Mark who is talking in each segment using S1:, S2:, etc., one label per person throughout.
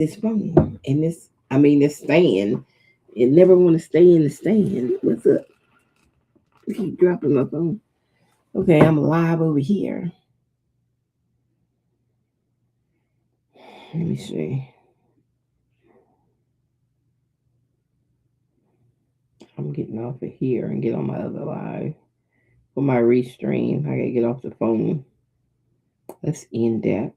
S1: this phone and this stand. It never want to stay in the stand. What's up? I keep dropping my phone. Okay, I'm live over here. Let me see. I'm getting off of here and get on my other live for my restream. I gotta get off the phone. Let's end that.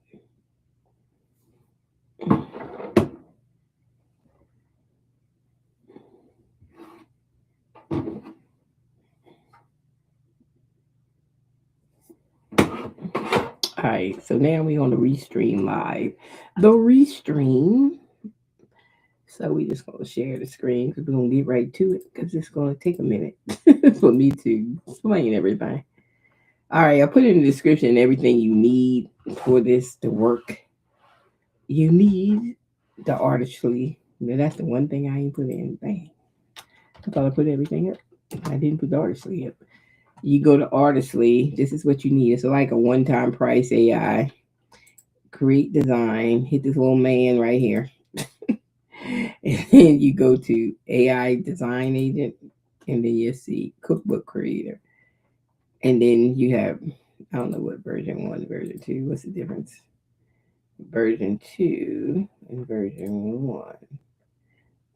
S1: All right, so now we on the restream live. The restream. So we just gonna share the screen because we're gonna get right to it because it's gonna take a minute for me to explain everything. All right, I put in the description everything you need for this to work. You need the artistry. Now, that's the one thing I ain't put in. Bang. I thought I put everything up. I didn't put the artistry up. You go to artistry. This is what you need. It's like a one-time price AI. Create design. Hit this little man right here. And then you go to AI design agent, and then you see cookbook creator, and then you have I don't know what version one, version two. What's the difference? Version two and version one.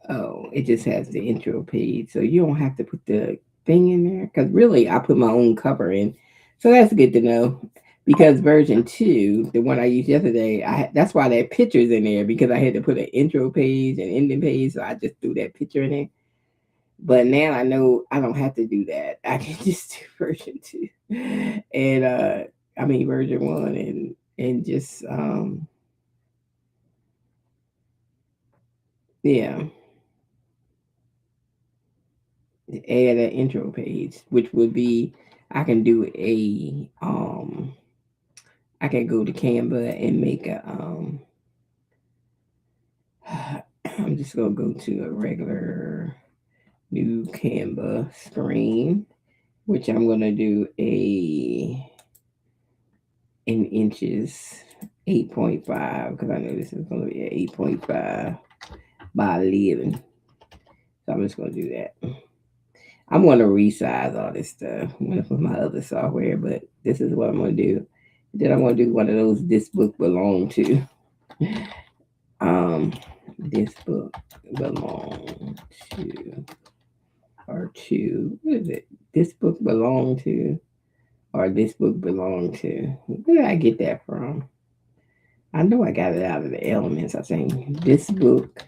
S1: Oh, it just has the intro page, so you don't have to put the thing in there. Because really, I put my own cover in, so that's good to know. Because version two, the one I used yesterday, that's why that picture's in there because I had to put an intro page and ending page, so I just threw that picture in there. But now I know I don't have to do that. I can just do version two, and I mean version one, and just yeah, add an intro page, which would be I can do I can go to Canva and make a I'm just gonna go to a regular new Canva screen, which I'm gonna do in inches 8.5 because I know this is gonna be an 8.5 by 11. So I'm just gonna do that. I'm gonna resize all this stuff with my other software, but this is what I'm gonna do. Then I'm gonna do one of those this book belong to. Um, this book belong to or to what is it? This book belong to or this book belong to. Where did I get that from? I know I got it out of the elements. I think this book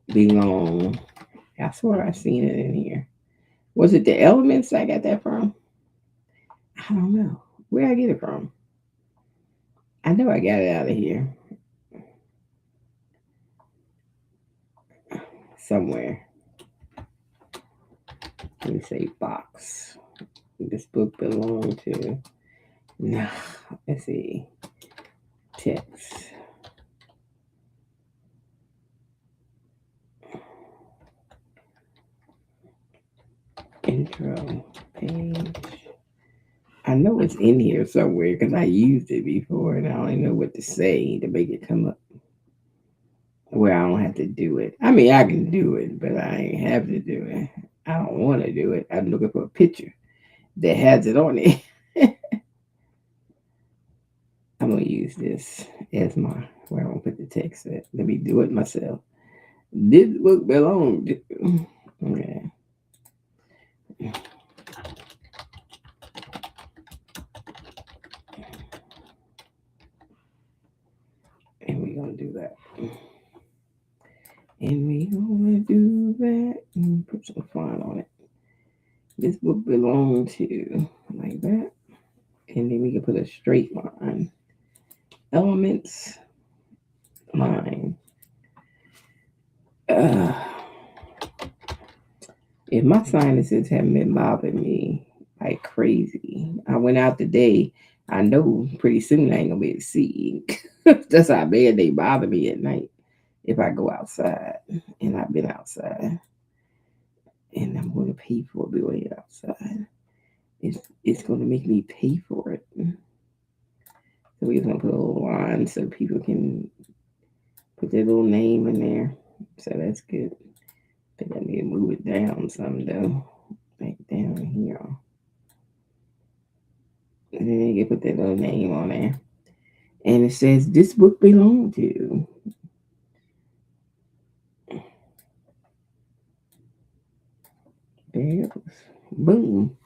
S1: belong. I swear I seen it in here. Was it the elements I got that from? I don't know. Where I get it from? I know I got it out of here somewhere. Let me say box. This book belong to. No, let's see. Text. Intro page. I know it's in here somewhere because I used it before and I don't know what to say to make it come up where I don't have to do it. I mean, I can do it, but I ain't have to do it. I don't want to do it. I'm looking for a picture that has it on it. I'm gonna use this as my where I'm gonna put the text at. Let me do it myself. This book belongs to. Okay. And we're gonna do that. And we gonna do that and put some font on it. This book belongs to like that. And then we can put a straight line. Elements line. Uh, if my sinuses haven't been bothering me like crazy, I went out today. I know pretty soon I ain't gonna be able to see. That's how bad they bother me at night if I go outside. And I've been outside, and I'm going to pay for being outside. It's going to make me pay for it. So we're gonna put a little line so people can Put their little name in there. So that's good. I think I need to move it down some though. Back down here. And then they can put their little name on there. And it says this book belonged to. There it goes. Boom.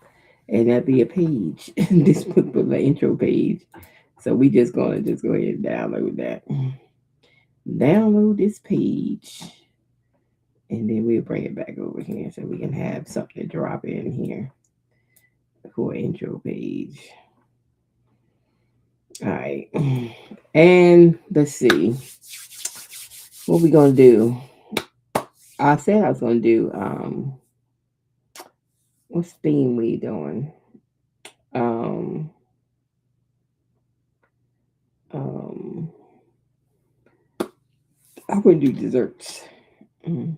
S1: And that'd be a page. This book was the intro page. So we just gonna just go ahead and download that. Download this page. And then we'll bring it back over here so we can have something to drop in here for an intro page. All right. And let's see. What we gonna do? I said I was gonna do what's theme we doing? Um um I would do desserts. Mm,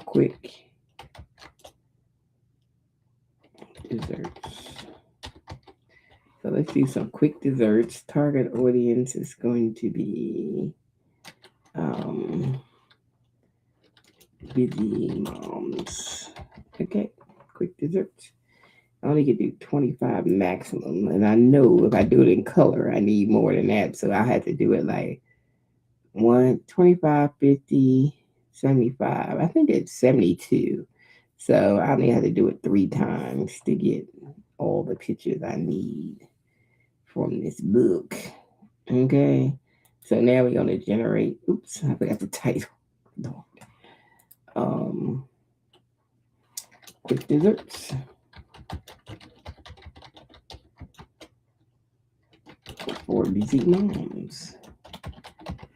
S1: quick desserts. So let's do some quick desserts. Target audience is going to be um busy moms. Okay, quick desserts. I only can do 25 maximum. And I know if I do it in color, I need more than that. So I had to do it like 125, 50, 75. I think it's 72. So I only had to do it 3 times to get all the pictures I need from this book. Okay. So now we're gonna generate. Oops, I forgot the title. Um, quick desserts for busy moms.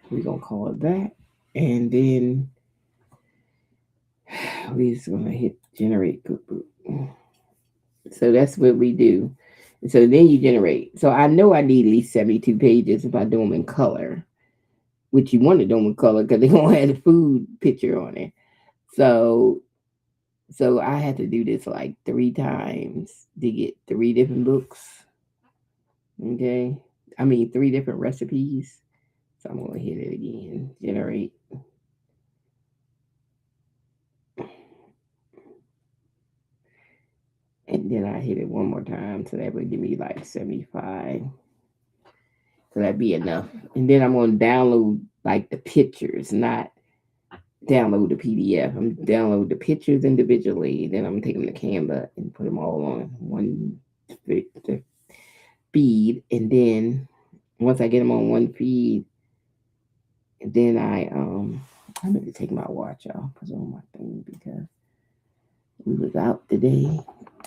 S1: We're gonna call it that, and then we're just gonna hit generate cookbook. So that's what we do. So then you generate. So I know I need at least 72 pages if I do them in color, which you want to do them in color because they're gonna have the food picture on it. So so I had to do this like 3 times to get 3 different books. Okay. I mean 3 different recipes. So I'm gonna hit it again. Generate. And then I hit it one more time. So that would give me like 75. So that'd be enough. And then I'm gonna download like the pictures, not download the PDF. I'm download the pictures individually. Then I'm gonna take them to Canva and put them all on one feed. And then once I get them on one feed, then I'm gonna take my watch off, put it on my thing because we was out today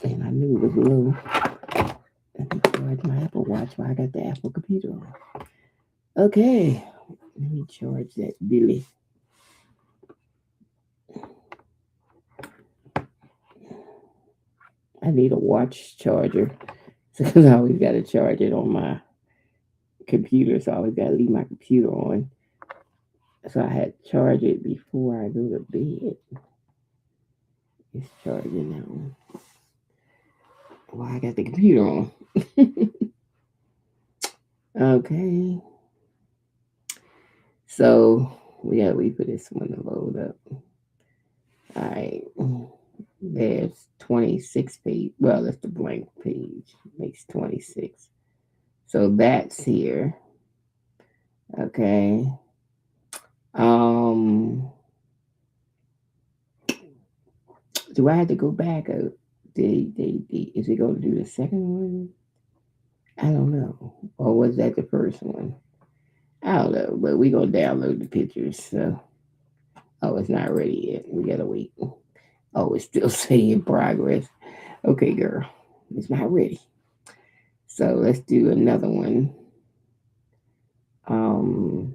S1: and I knew it was low. Let me charge my Apple Watch while I got the Apple computer on. Okay, let me charge that Billy. I need a watch charger because I always got to charge it on my computer, so I always got to leave my computer on. So I had to charge it before I go to bed. It's charging now. Well, I got the computer on. Okay. So we gotta wait for this one to load up. Alright. There's 26 page. Well, that's the blank page. Makes 26. So that's here. Okay. Um do I have to go back? Is it going to do the second one? I don't know. Or was that the first one? I don't know. But we gonna download the pictures. So oh, it's not ready yet. We gotta wait. Oh, it's still saying progress. Okay, girl, it's not ready. So let's do another one. Um,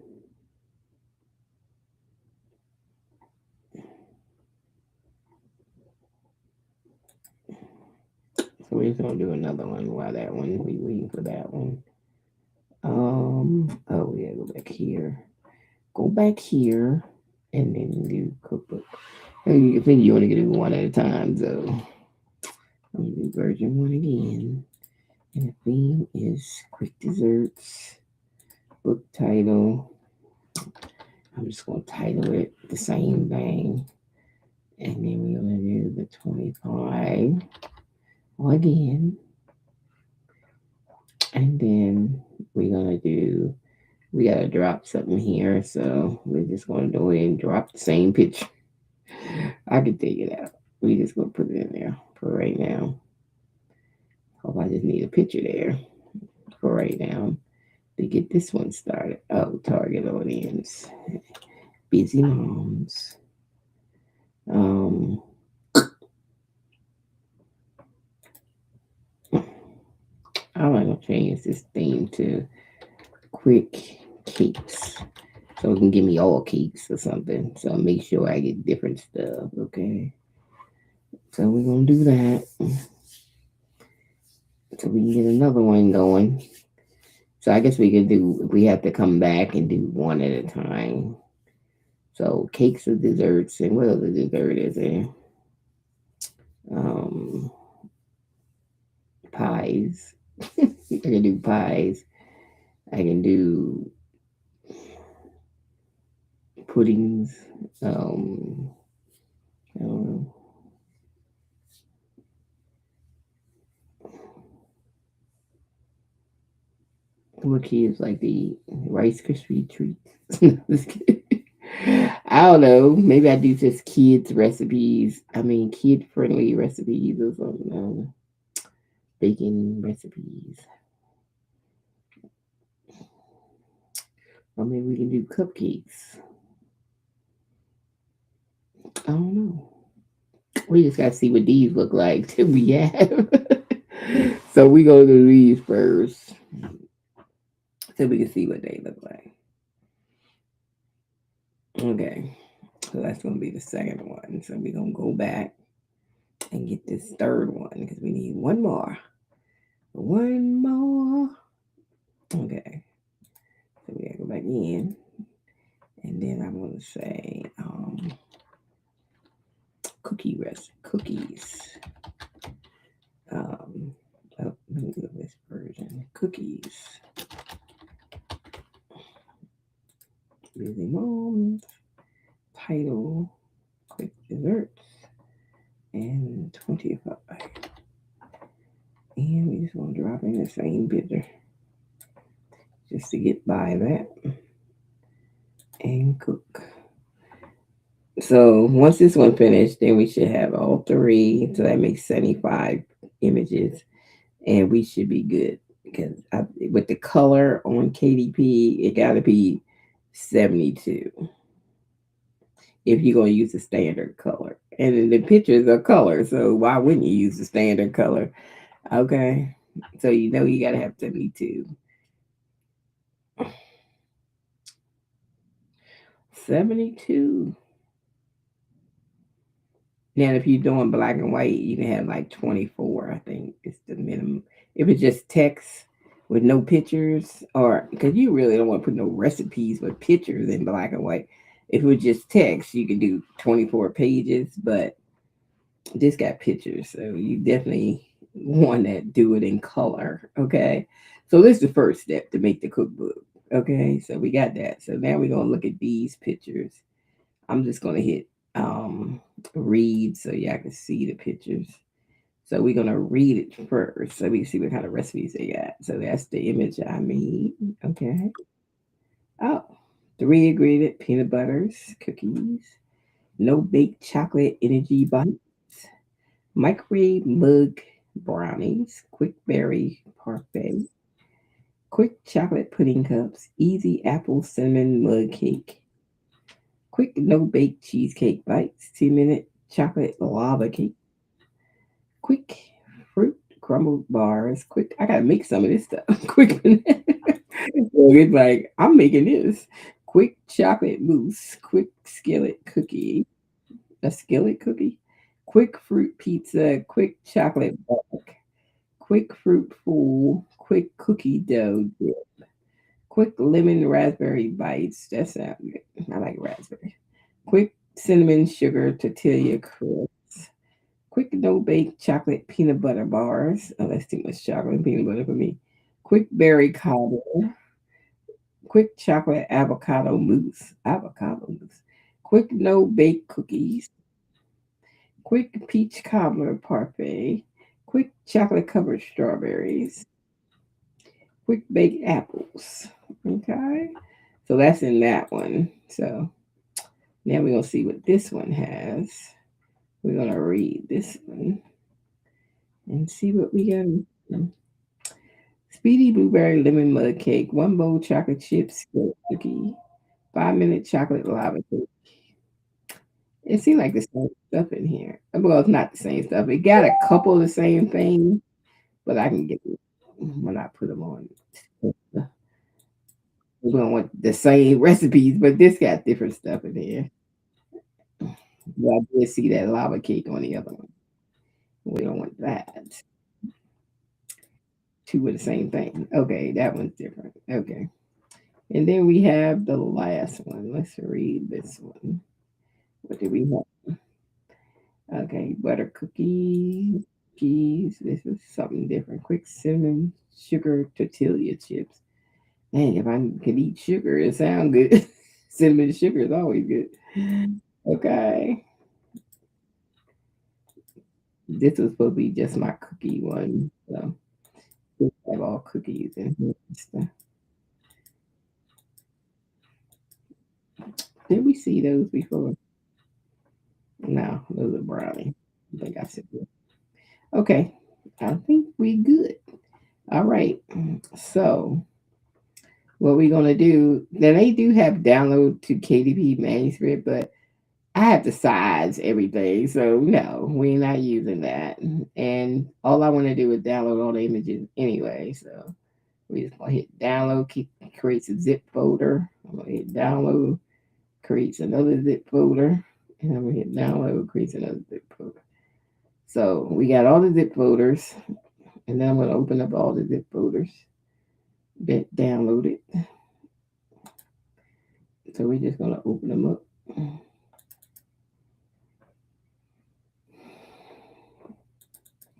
S1: so we're just gonna do another one while that one we waiting for that one. Oh yeah, go back here. Go back here, and then do cookbook. And you think you want to do one at a time, so let me do version 1 again. And the theme is quick desserts. Book title. I'm just going to title it the same thing. And then we're going to do the 25 again. And then we're going to do, we got to drop something here. So we're just going to go ahead and drop the same picture. I can take it out. We just going to put it in there for right now. Hope I just need a picture there for right now to get this one started. Oh, target audience. Busy moms. Um, I'm gonna change this theme to quick cakes. So it can give me all cakes or something. So make sure I get different stuff. Okay. So we're gonna do that. So we can get another one going. So I guess we could do we have to come back and do one at a time. So cakes or desserts and what other dessert is there? Um Pies. I can do pies. I can do puddings. Um I don't know. What kids like to eat? Rice Krispie treats. Just kidding. I don't know. Maybe I do just kids recipes. I mean, kid friendly recipes or something. I don't know. Baking recipes. Or maybe we can do cupcakes. I don't know. We just gotta see what these look like till we have. So we go to these first, so we can see what they look like. Okay, so that's gonna be the second one. So we're gonna go back and get this third one because we need one more. One more. Okay, so we gotta go back in, and then I'm gonna say cookies. Um, oh, let me do this version. Cookies. Busy moms. Title. Quick desserts. And 25. And we just want to drop in the same picture just to get by that and cook. So once this one finished, then we should have all three. So that makes 75 images, and we should be good because with the color on KDP, it got to be 72 if you're going to use the standard color. And then the pictures are color, so why wouldn't you use the standard color? Okay, so you know you got to have 72. 72. Now, if you're doing black and white, you can have like 24, I think is the minimum. If it's just text with no pictures, or because you really don't want to put no recipes with pictures in black and white. If it was just text, you could do 24 pages, but this got pictures, so you definitely want to do it in color. Okay. So this is the first step to make the cookbook. Okay. So we got that. So now we're going to look at these pictures. I'm just going to hit read so y'all can see the pictures. So we're gonna read it first so we can see what kind of recipes they got. So that's the image I made. Okay. Oh, three ingredient peanut butters, cookies, no bake chocolate energy bites, microwave mug brownies, quick berry parfait, quick chocolate pudding cups, easy apple cinnamon mug cake, quick no bake cheesecake bites, 2-minute chocolate lava cake, quick fruit crumbled bars. Quick, I gotta make some of this stuff. Quick, so it's like I'm making this. Quick chocolate mousse. Quick skillet cookie. A skillet cookie. Quick fruit pizza. Quick chocolate bar. Quick fruit fool. Quick cookie dough dip. Quick lemon raspberry bites. That sounds good. I like raspberry. Quick cinnamon sugar tortilla crisp. Quick no bake chocolate peanut butter bars. Oh, that's too much chocolate and peanut butter for me. Quick berry cobbler. quick chocolate avocado mousse. Avocado mousse. Quick no bake cookies. Quick peach cobbler parfait. Quick chocolate covered strawberries. Quick baked apples. Okay. So that's in that one. So now we're going to see what this one has. We're going to read this one and see what we got. Speedy blueberry lemon mud cake, one bowl chocolate chip skirt cookie, 5-minute chocolate lava cake. It seemed like the same stuff in here. Well, it's not the same stuff. It got a couple of the same things, but I can get it when I put them on. We don't want the same recipes, but this got different stuff in here. But I did see that lava cake on the other one. We don't want that. Two of the same thing. Okay, that one's different. Okay. And then we have the last one. Let's read this one. What do we have? Okay, butter cookies, cheese. This is something different. Quick cinnamon sugar tortilla chips. Dang, if I could eat sugar, it sounds good. Cinnamon sugar is always good. Okay. This was supposed to be just my cookie one. So we have all cookies in here and stuff. Did we see those before? No, those are brownie. I think I said that. Okay. I think we good. All right. So what we're gonna do, now they do have download to KDP manuscript, but I have to size everything. So no, we're not using that. And all I want to do is download all the images anyway. So we just gonna hit download, creates a zip folder. I'm gonna hit download, creates another zip folder, and I'm gonna hit download, creates another zip folder. So we got all the zip folders, and then I'm gonna open up all the zip folders that downloaded. So we're just gonna open them up.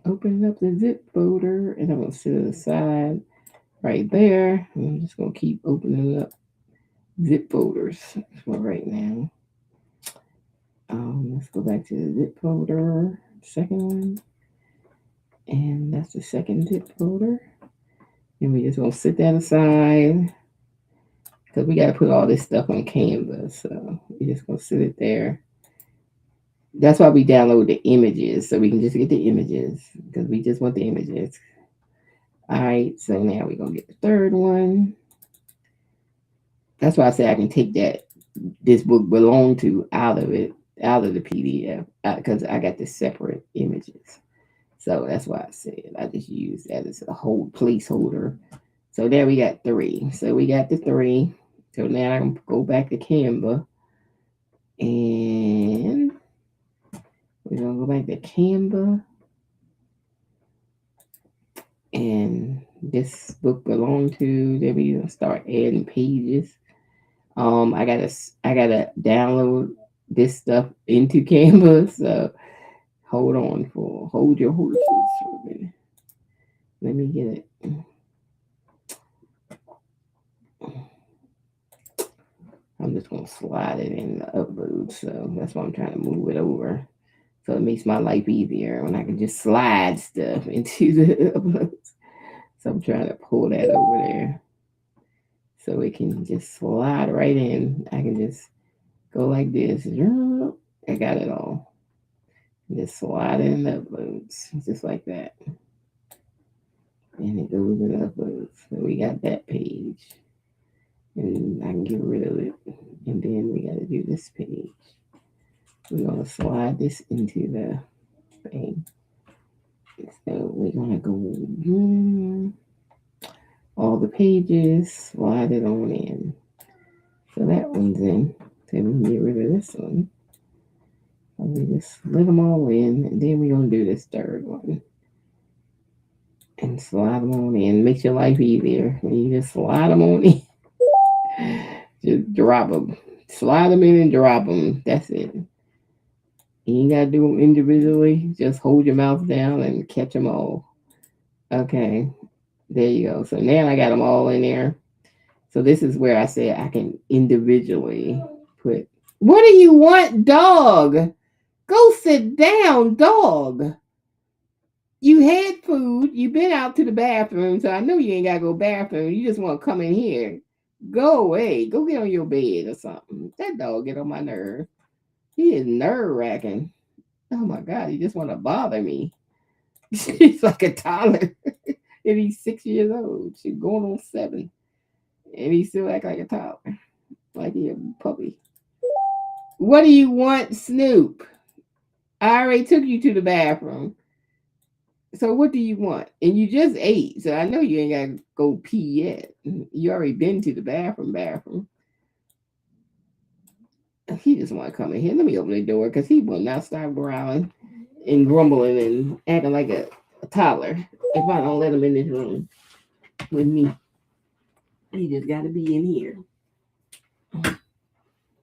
S1: Open up the zip folder, and I'm gonna set it aside right there. I'm just gonna keep opening up zip folders for right now. Let's go back to the zip folder, second one, and that's the second zip folder. And we just gonna set that aside because we gotta put all this stuff on Canva. So we just gonna sit it there. That's why we download the images so we can just get the images because we just want the images. All right, so now we're gonna get the third one. That's why I say I can take that this book belong to out of it, out of the PDF, because I got the separate images. So that's why I said I just use that as a whole placeholder. So there we got three. So we got the three. So now I can go back to Canva and we're gonna go back to Canva and this book belong to. Then we gonna start adding pages. I gotta download this stuff into Canva. So hold your horses for a minute. Let me get it. I'm just gonna slide it in the upload. So that's why I'm trying to move it over. So it makes my life easier when I can just slide stuff into the uploads. So I'm trying to pull that over there. So it can just slide right in. I can just go like this. I got it all. Just slide in the uploads. Just like that. And it goes in the uploads. So we got that page. And I can get rid of it. And then we got to do this page. We're going to slide this into the thing. So we're going to go all the pages, slide it on in. So that one's in. So we can get rid of this one. And we just let them all in. And then we're going to do this third one. And slide them on in. Makes your life easier. When you just slide them on in. Just drop them. Slide them in and drop them. That's it. You ain't got to do them individually. Just hold your mouth down and catch them all. Okay. There you go. So now I got them all in there. So this is where I said I can individually put. What do you want, dog? Go sit down, dog. You had food. You been out to the bathroom, so I know you ain't gotta go bathroom. You just want to come in here. Go away. Go get on your bed or something. That dog get on my nerve. He is nerve wracking. Oh my god, he just want to bother me. He's like a toddler, and he's 6 years old. She's going on 7, and he still act like a toddler, like he a puppy. What do you want, Snoop? I already took you to the bathroom. So what do you want? And you just ate, so I know you ain't got to go pee yet. You already been to the bathroom. He just want to come in here. Let me open the door because he will not stop growling and grumbling and acting like a toddler if I don't let him in this room with me. He just got to be in here.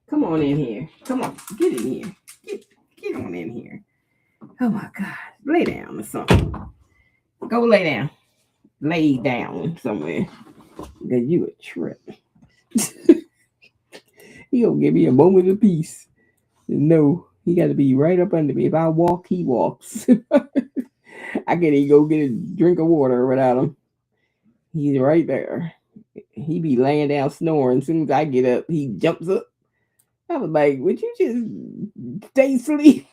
S1: Come on in here. Come on, get in here. Get on in here. Oh my God, lay down or something. Go lay down. Lay down somewhere. Cause you a trip. He gonna give me a moment of peace. No, he got to be right up under me. If I walk, he walks. I can't even go get a drink of water without him. He's right there. He be laying down snoring. As soon as I get up, he jumps up. I was like, would you just stay asleep?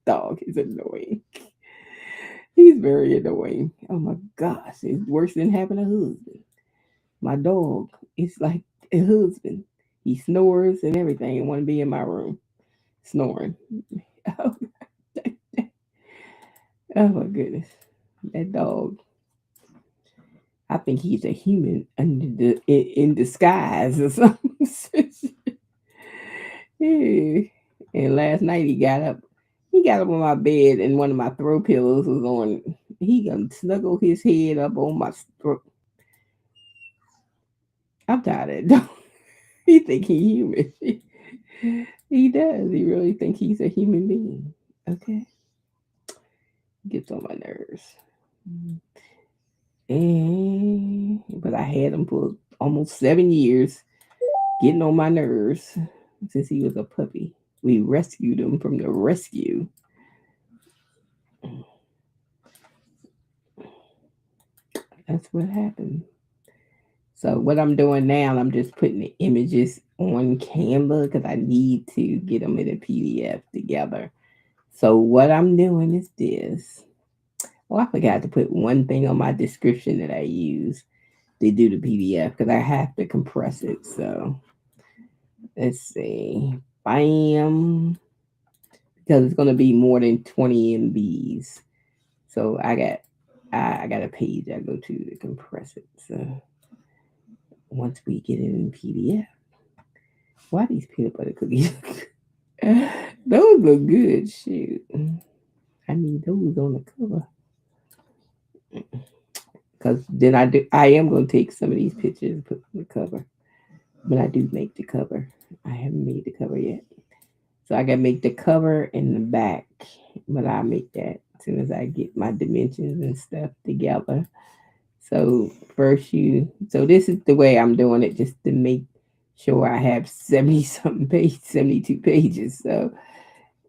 S1: Dog is annoying. He's very annoying. Oh my gosh, it's worse than having a husband. My dog is like a husband. He snores and everything and want to be in my room snoring. Oh, oh my goodness. That dog. I think he's a human in disguise or something. Yeah. And last night he got up. He got up on my bed and one of my throw pillows was on. He gonna snuggle his head up on my throat. I'm tired of it. Dog. He think he human. He does. He really think he's a human being. Okay. Gets on my nerves. And but I had him for almost 7 years, getting on my nerves since he was a puppy. We rescued him from the rescue. That's what happened. So what I'm doing now, I'm just putting the images on Canva because I need to get them in a PDF together. So what I'm doing is this. Oh, I forgot to put one thing on my description that I use to do the PDF because I have to compress it. So let's see. Bam. Because it's gonna be more than 20 MBs. So I got a page I go to compress it. So once we get it in PDF. Why these peanut butter cookies? Those look good. Shoot. I need those on the cover. Because then I am gonna take some of these pictures and put on the cover. But I do make the cover. I haven't made the cover yet. So I gotta make the cover and the back. But I'll make that as soon as I get my dimensions and stuff together. So so this is the way I'm doing it just to make sure I have 70 something pages, 72 pages. So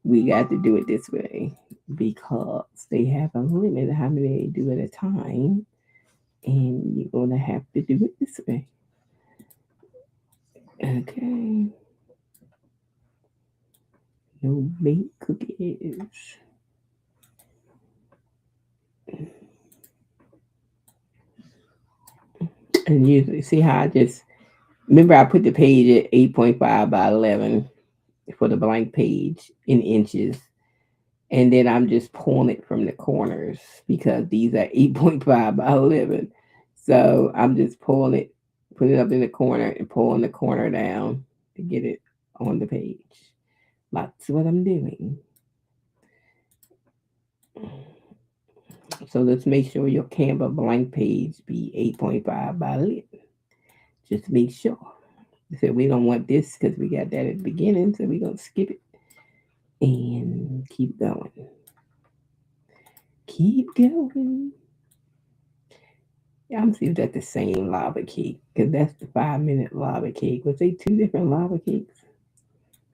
S1: we got to do it this way because they have a limit of how many they do at a time. And you're going to have to do it this way. Okay. No baked cookies. And you see how I just remember I put the page at 8.5 by 11 for the blank page in inches. And then I'm just pulling it from the corners because these are 8.5 by 11. So I'm just pulling it, put it up in the corner and pulling the corner down to get it on the page. That's what I'm doing. So let's make sure your Canva blank page be 8.5 by 11. Just make sure. So we don't want this because we got that at the beginning. So we're going to skip it and keep going. Keep going. Yeah, I'm see if that's the same lava cake because that's the 5 minute lava cake. Was they two different lava cakes?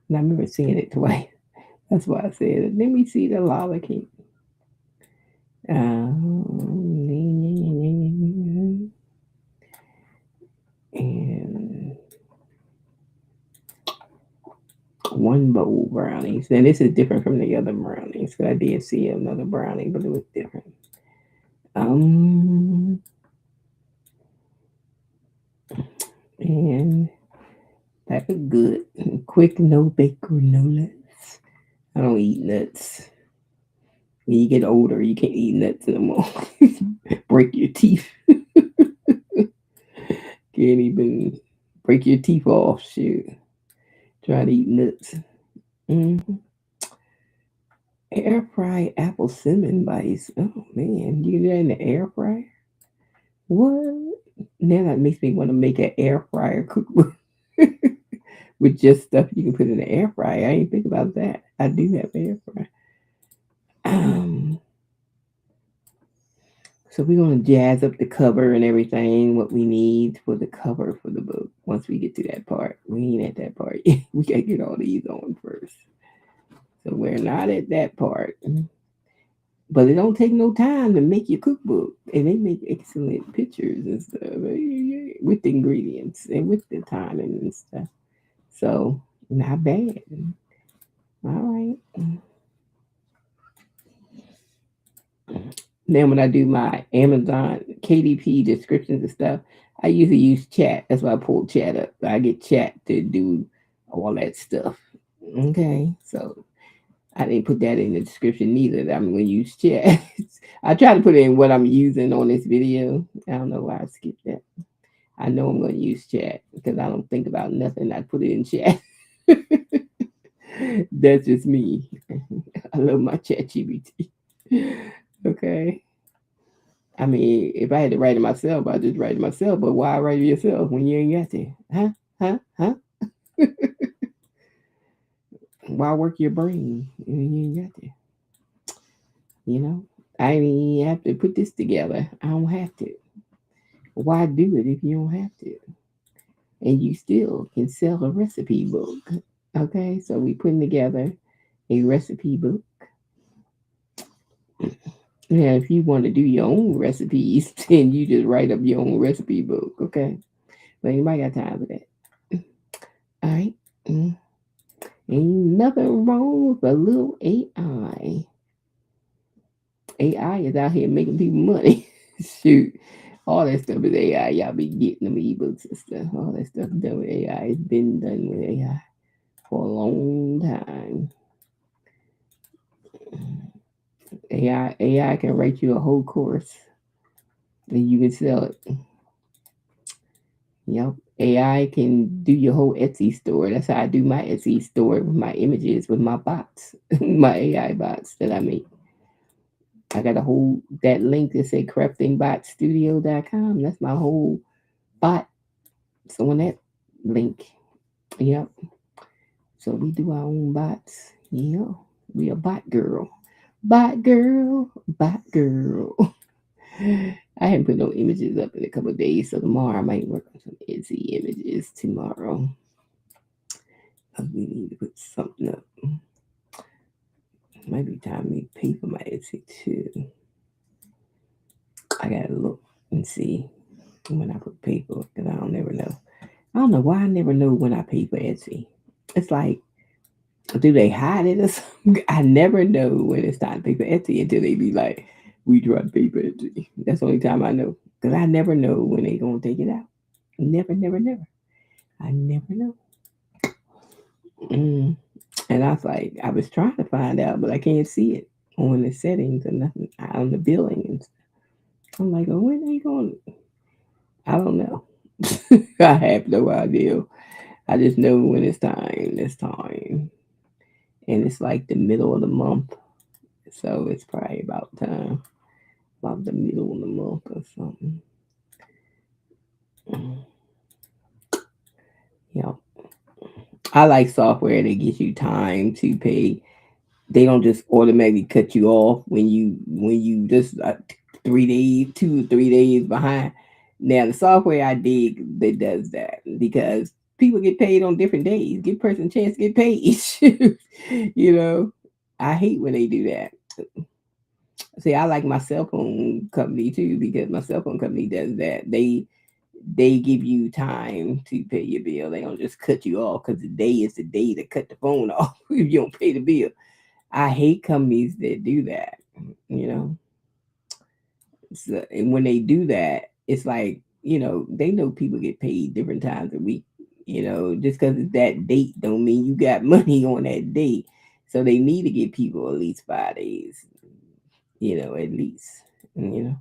S1: And I remember seeing it twice. That's why I said it. Let me see the lava cake. And one bowl brownies. And this is different from the other brownies. Cause I did see another brownie, but it was different. Um, and that was good. Quick, no bake granolas. I don't eat nuts. When you get older, you can't eat nuts no more. Break your teeth. Can't even break your teeth off. Shoot. Try to eat nuts. Mm. Air fried apple cinnamon bites. Oh man, you do that in the air fryer? What? Now that makes me want to make an air fryer cookbook with just stuff you can put in the air fryer. I ain't think about that. I do have air fryer. Um, so we're gonna jazz up the cover and everything. What we need for the cover for the book. Once we get to that part, we ain't at that part yet. We gotta get all these on first. So we're not at that part. But it don't take no time to make your cookbook, and they make excellent pictures and stuff with the ingredients and with the timing and stuff. So not bad. All right. Then when I do my Amazon KDP descriptions and stuff, I usually use chat. That's why I pull chat up. I get chat to do all that stuff. Okay, so I didn't put that in the description neither. That I'm going to use chat. I try to put in what I'm using on this video. I don't know why I skipped that. I know I'm going to use chat because I don't think about nothing. I put it in chat. That's just me. I love my chat GBT. Okay. I mean, if I had to write it myself, I'd just write it myself. But why write it yourself when you ain't got to? Huh? Huh? Huh? Why work your brain when you ain't got to? You know? I mean, have to put this together. I don't have to. Why do it if you don't have to? And you still can sell a recipe book. Okay, so we putting together a recipe book. Yeah, if you want to do your own recipes, then you just write up your own recipe book. Okay, but anybody got time for that? All right. Mm. Ain't nothing wrong with a little AI. AI is out here making people money. Shoot. All that stuff is AI. Y'all be getting them ebooks and stuff. All that stuff done with AI. It's been done with AI for a long time. AI can write you a whole course and you can sell it. Yep. AI can do your whole Etsy store. That's how I do my Etsy store with my images, with my bots, my AI bots that I make. I got a whole that link that say craftingbotstudio.com. That's my whole bot. So on that link. Yep. So we do our own bots. Yeah. We a bot girl. Bot girl. Bot girl. I haven't put no images up in a couple of days, so tomorrow I might work on some Etsy images tomorrow. We need to put something up. Might be time me to pay for my Etsy too. I gotta look and see when I put pay for it because I don't never know. I don't know why I never know when I pay for Etsy. It's like, do they hide it or something? I never know when it's time to pay for Etsy until they be like, we try to pay for Etsy. That's the only time I know because I never know when they gonna take it out. Never, never, never. I never know. Mm. And I was like, I was trying to find out, but I can't see it on the settings or nothing on the billing and stuff. I'm like, oh, when are you going? I don't know. I have no idea. I just know when it's time. It's time, and it's like the middle of the month, so it's probably about time, about the middle of the month or something. Mm. Yeah, I like software that gives you time to pay. They don't just automatically cut you off when you just 3 days, 2 or 3 days behind. Now the software I dig that does that because people get paid on different days. Give person a chance to get paid. you know, I hate when they do that. See, I like my cell phone company too because my cell phone company does that. They give you time to pay your bill. They don't just cut you off because the day is the day to cut the phone off if you don't pay the bill. I hate companies that do that. You know, so, and when they do that, it's like they know people get paid different times a week. Just because it's that date don't mean you got money on that date. So they need to give people at least 5 days. At least. You know,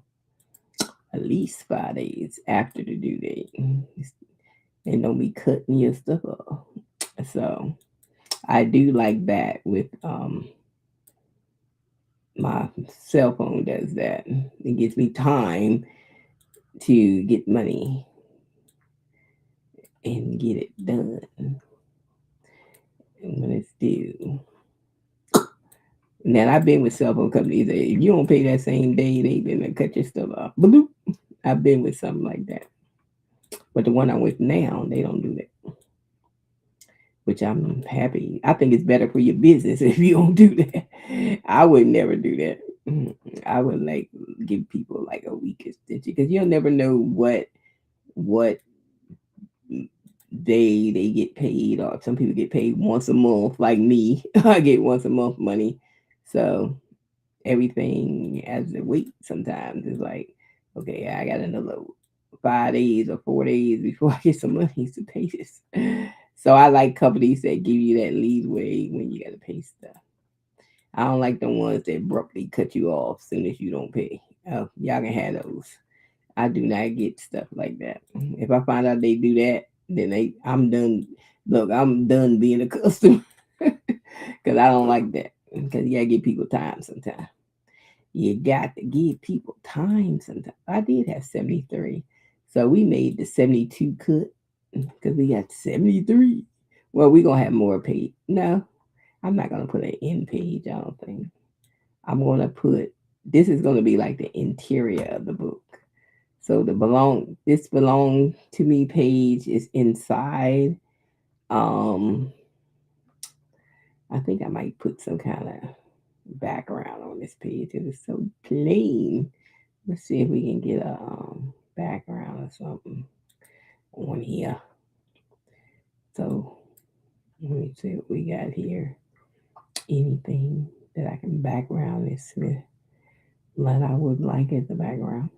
S1: at least 5 days after the due date. And don't be cutting your stuff off. So I do like that with my cell phone does that. It gives me time to get money and get it done when it's due. Now I've been with cell phone companies that if you don't pay that same day, they gonna cut your stuff off. Bloop. I've been with something like that. But the one I'm with now, they don't do that. Which I'm happy. I think it's better for your business if you don't do that. I would never do that. I would like give people like a week extension because you'll never know what they get paid, or some people get paid once a month like me. I get once a month money. So everything has to wait sometimes. It's like, okay, I got another 5 days or 4 days before I get some money to pay this. So I like companies that give you that leeway when you got to pay stuff. I don't like the ones that abruptly cut you off soon as you don't pay. Oh, y'all can have those. I do not get stuff like that. If I find out they do that, then I'm done. Look, I'm done being a customer because I don't like that. Because you gotta give people time sometimes. You got to give people time sometimes. I did have 73. So we made the 72 cut because we got 73. Well, we're going to have more page. No, I'm not going to put an end page, I don't think. I'm going to put, this is going to be like the interior of the book. So this belong to me page is inside. Um, I think I might put some kind of background on this page because it's so plain. Let's see if we can get a background or something on here. So let me see what we got here. Anything that I can background this with that I would like as the background.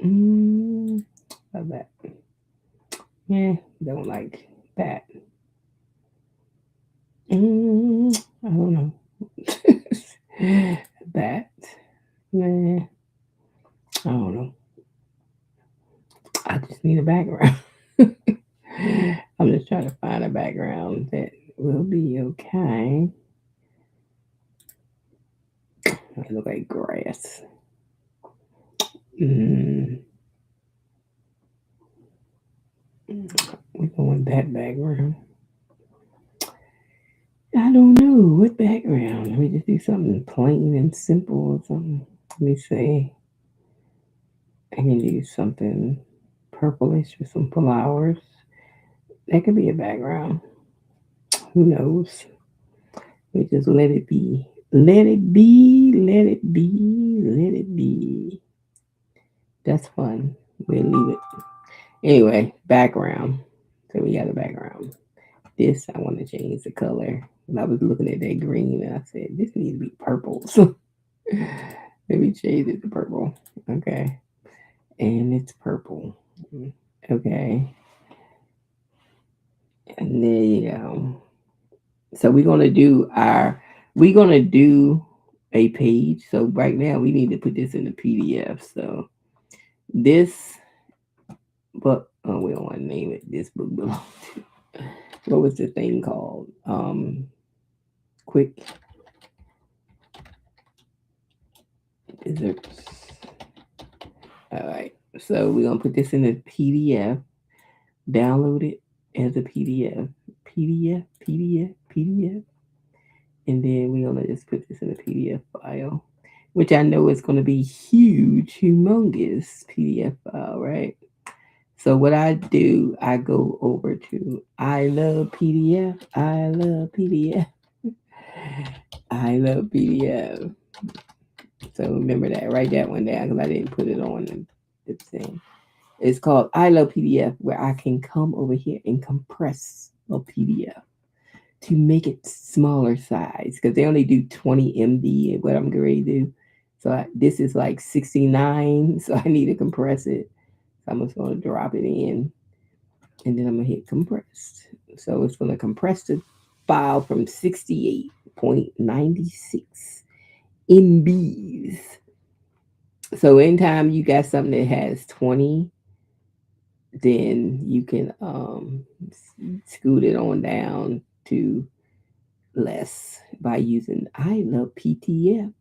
S1: Mm, love that. Yeah, don't like that. I don't know. that. Nah, I don't know. I just need a background. I'm just trying to find a background that will be okay. It look like grass. Mm, we going that background. I don't know what background. Let me just do something plain and simple or something. Let me see. I can do something purplish with some flowers. That could be a background. Who knows? We just let it be. Let it be. Let it be. Let it be. That's fun. We'll leave it. Anyway, background. So we got a background. This I want to change the color. And I was looking at that green and I said, this needs to be purple. So let me change it to purple. Okay. And it's purple. Okay. And there you go. So we're gonna do a page. So right now we need to put this in a PDF. So this book, oh, we don't want to name it. This book belongs to. What was the thing called? Quick desserts. All right. So we're gonna put this in a PDF. Download it as a PDF. PDF. And then we're gonna just put this in a PDF file. which I know is going to be huge, humongous PDF file, right? So what I do, I go over to I love PDF. I love PDF. I love PDF. So remember that. Write that one down because I didn't put it on the thing. It's called I love PDF, where I can come over here and compress a PDF to make it smaller size because they only do 20 MB and what I'm going to do. So this is like 69, so I need to compress it. So I'm just going to drop it in and then I'm going to hit compress. So it's going to compress the file from 68.96 MBs. So anytime you got something that has 20, then you can scoot it on down to less by using I love PTF,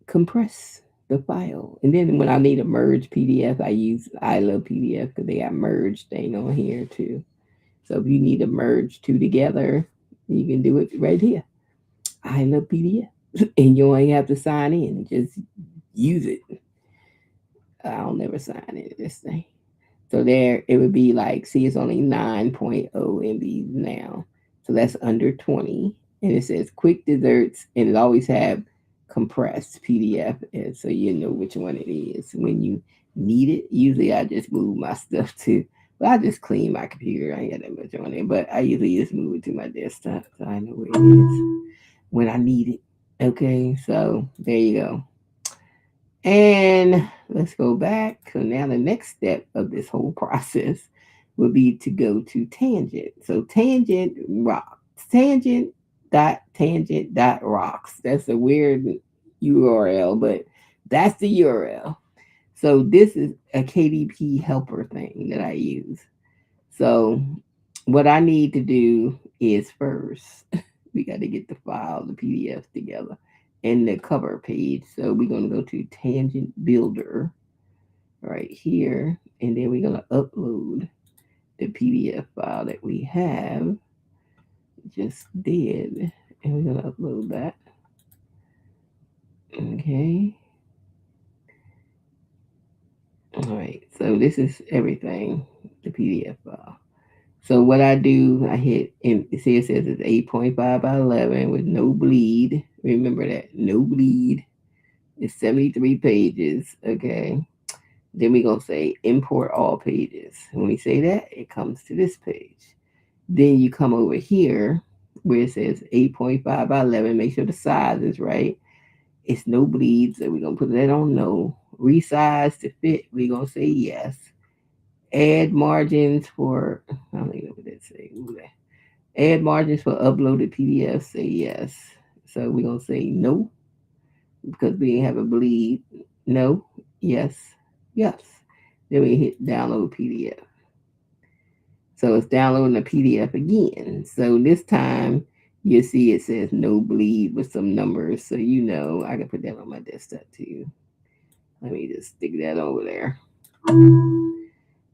S1: compress the file. And then when I need a merge PDF, I use I love PDF because they got merge thing on here too. So if you need to merge two together, you can do it right here. I love PDF. And you only have to sign in. Just use it. I'll never sign in this thing. So there it would be like, see, it's only 9.0 MB now. So that's under 20. And it says quick desserts, and it always have compressed PDF. And so you know which one it is when you need it. Usually I just move my stuff to, well, I just clean my computer. I ain't got that much on it, but I usually just move it to my desktop so I know where it is when I need it. Okay, so there you go. And let's go back. So now the next step of this whole process would be to go to tangent. So tangent rocks. Tangent dot rocks. That's a weird URL, but that's the URL. So this is a KDP helper thing that I use. So what I need to do is first we got to get the file, the PDF together and the cover page. So we're going to go to Tangent Builder right here, and then we're going to upload the PDF file that we have just did, and we're going to upload that. Okay. All right. So this is everything, the PDF file. So what I do, I hit, and see it says it's 8.5 by 11 with no bleed. Remember that, no bleed. It's 73 pages. Okay. Then we're going to say import all pages. When we say that, it comes to this page. Then you come over here where it says 8.5 by 11. Make sure the size is right. It's no bleed, so we're going to put that on no. Resize to fit, we're going to say yes. Add margins for, I don't even know what that say. Add margins for uploaded PDF, say yes. So we're going to say no because we didn't have a bleed. No, yes, yes. Then we hit download PDF. So it's downloading the PDF again. So this time you see it says no bleed with some numbers. So you know I can put that on my desktop too. Let me just stick that over there.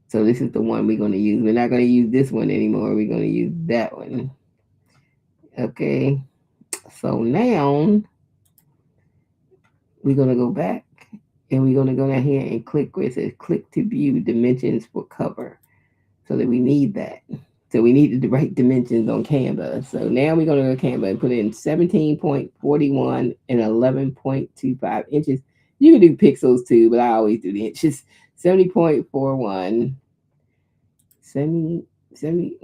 S1: So this is the one we're going to use. We're not going to use this one anymore. We're going to use that one. Okay. So now we're going to go back and we're going to go down here and click where it says click to view dimensions for cover. So that we need that. So we need the right dimensions on Canva. So now we're going to go to Canva and put in 17.41 and 11.25 inches. You can do pixels too, but I always do the inches. 70.41, 70.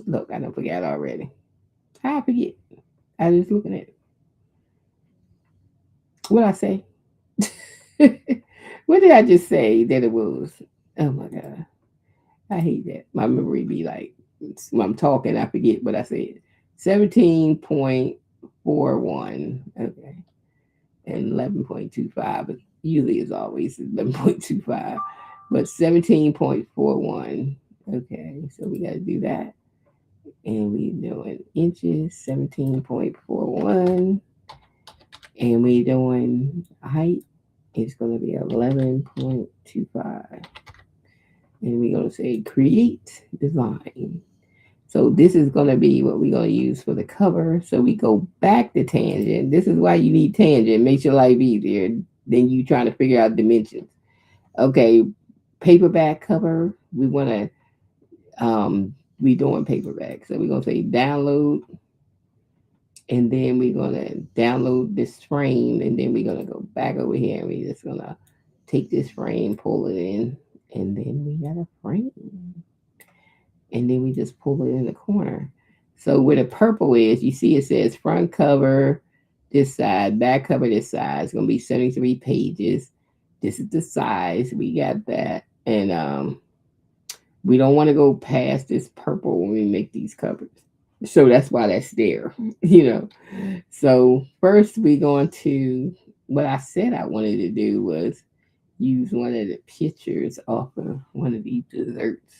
S1: Look, I don't forget already. I forget. I was looking at it. What I say? What did I just say that it was? Oh my God. I hate that. My memory be like, when I'm talking, I forget what I said. 17.41. Okay. And 11.25. But usually it's always 11.25. But 17.41. Okay. So we got to do that. And we doing inches, 17.41. And we doing height. It's going to be 11.25. And we're going to say create design. So this is going to be what we're going to use for the cover. So we go back to tangent. This is why you need tangent. Makes your life easier than you trying to figure out dimensions. Okay, paperback cover. We want to we doing paperback. So we're gonna say download, and then we're gonna download this frame, and then we're gonna go back over here, and we're just gonna take this frame, pull it in, and then we got a frame, and then we just pull it in the corner. So where the purple is, you see it says front cover this side, back cover this side. It's gonna be 73 pages. This is the size. We got that. And we don't want to go past this purple when we make these covers. So that's why that's there, you know. So first we're going to, what I said I wanted to do was use one of the pictures off of one of these desserts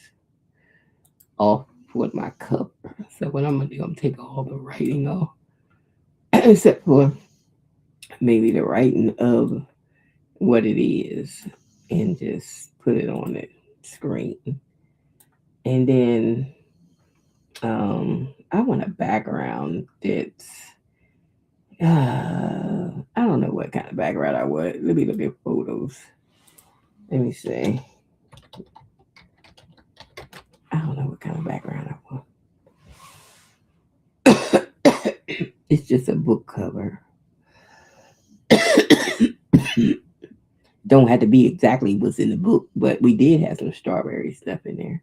S1: off with my cover. So what I'm gonna do, I'm gonna take all the writing off, except for maybe the writing of what it is, and just put it on the screen. And then I want a background that's I don't know what kind of background I want. Let me look at photos. Let me see. I don't know what kind of background I want. It's just a book cover. Don't have to be exactly what's in the book, but we did have some strawberry stuff in there.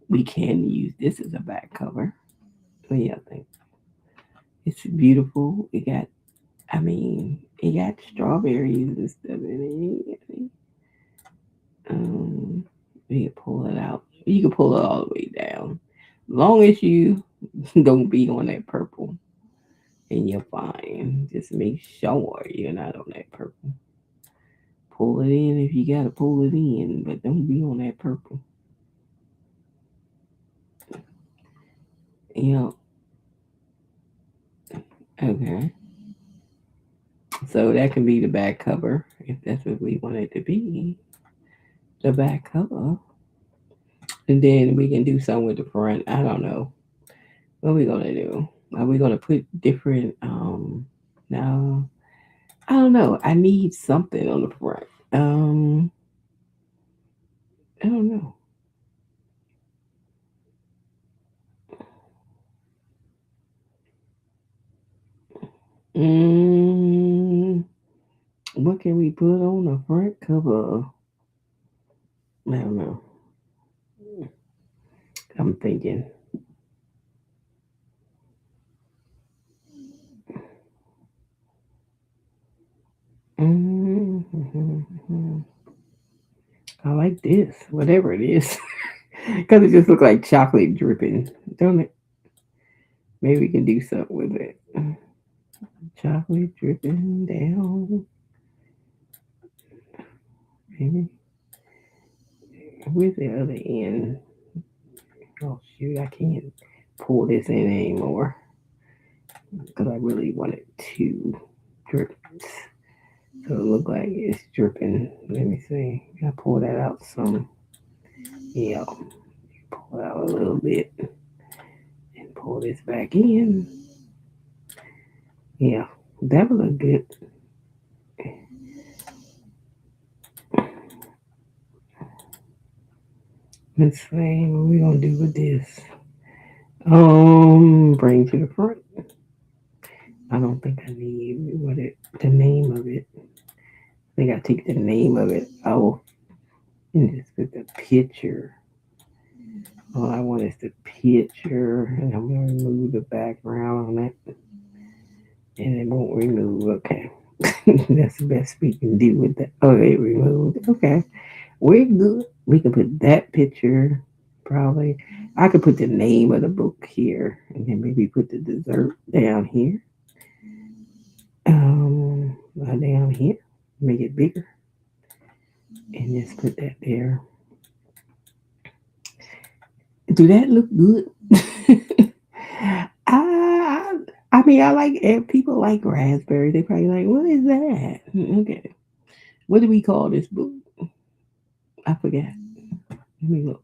S1: We can use this as a back cover. What do you think? It's beautiful. It got, I mean, it got strawberries and stuff in it. Um, you can pull it out. You can pull it all the way down. Long as you don't be on that purple, and you're fine. Just make sure you're not on that purple. Pull it in if you gotta pull it in, but don't be on that purple. Yeah. Okay. So that can be the back cover if that's what we want it to be. The back cover. And then we can do something with the front. I don't know. What are we gonna do? Are we gonna put different no. I don't know. I need something on the front. I don't know. Mm, what can we put on the front cover? I don't know. I'm thinking. Mm-hmm. I like this, whatever it is, because it just looks like chocolate dripping, don't it? Maybe we can do something with it. Chocolate dripping down. Maybe. Where's the other end? Oh shoot, I can't pull this in anymore because I really want it to drip. So it look like it's dripping. Let me see. I pull that out some. Yeah, pull it out a little bit and pull this back in. Yeah, that would look good. Let's see what we gonna do with this. Bring to the front. I don't think I need what it the name of it. I think I take the name of it out and just put the picture. All I want is the picture, and I'm gonna remove the background on it, and it won't remove. Okay, that's the best we can do with that. Oh, it removed. Okay, we're good. We can put that picture. Probably, I could put the name of the book here, and then maybe put the dessert down here. Down here, make it bigger, and just put that there. Do that look good? I, I mean, I like if people like raspberry. They probably like, what is that? Okay, what do we call this book? I forget. Let me look.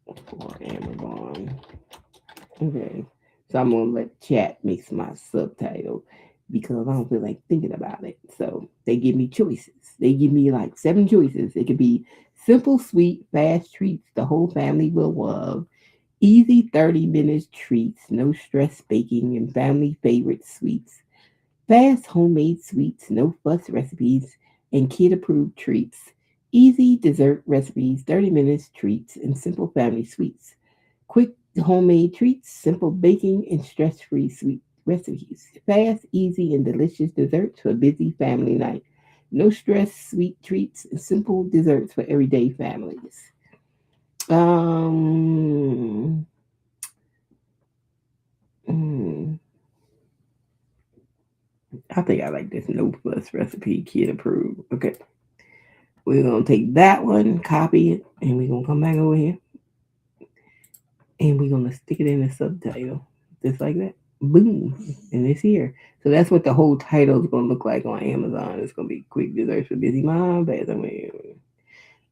S1: Okay. So I'm gonna let chat mix my subtitle because I don't feel like thinking about it. So they give me choices. They give me like 7 choices. It could be simple, sweet, fast treats the whole family will love. Easy 30 minutes treats, no stress baking, and family favorite sweets. Fast homemade sweets, no fuss recipes, and kid approved treats. Easy dessert recipes, 30 minutes treats, and simple family sweets. Quick homemade treats, simple baking, and stress free sweet recipes. Fast, easy, and delicious desserts for a busy family night. No stress, sweet treats, and simple desserts for everyday families. Um, mm, I think I like this no fuss recipe, kid approved. Okay, we're gonna take that one, copy it, and we're gonna come back over here and we're gonna stick it in the subtitle, just like that. Boom, and it's here. So that's what the whole title is gonna look like on Amazon. It's gonna be quick desserts for busy mom. But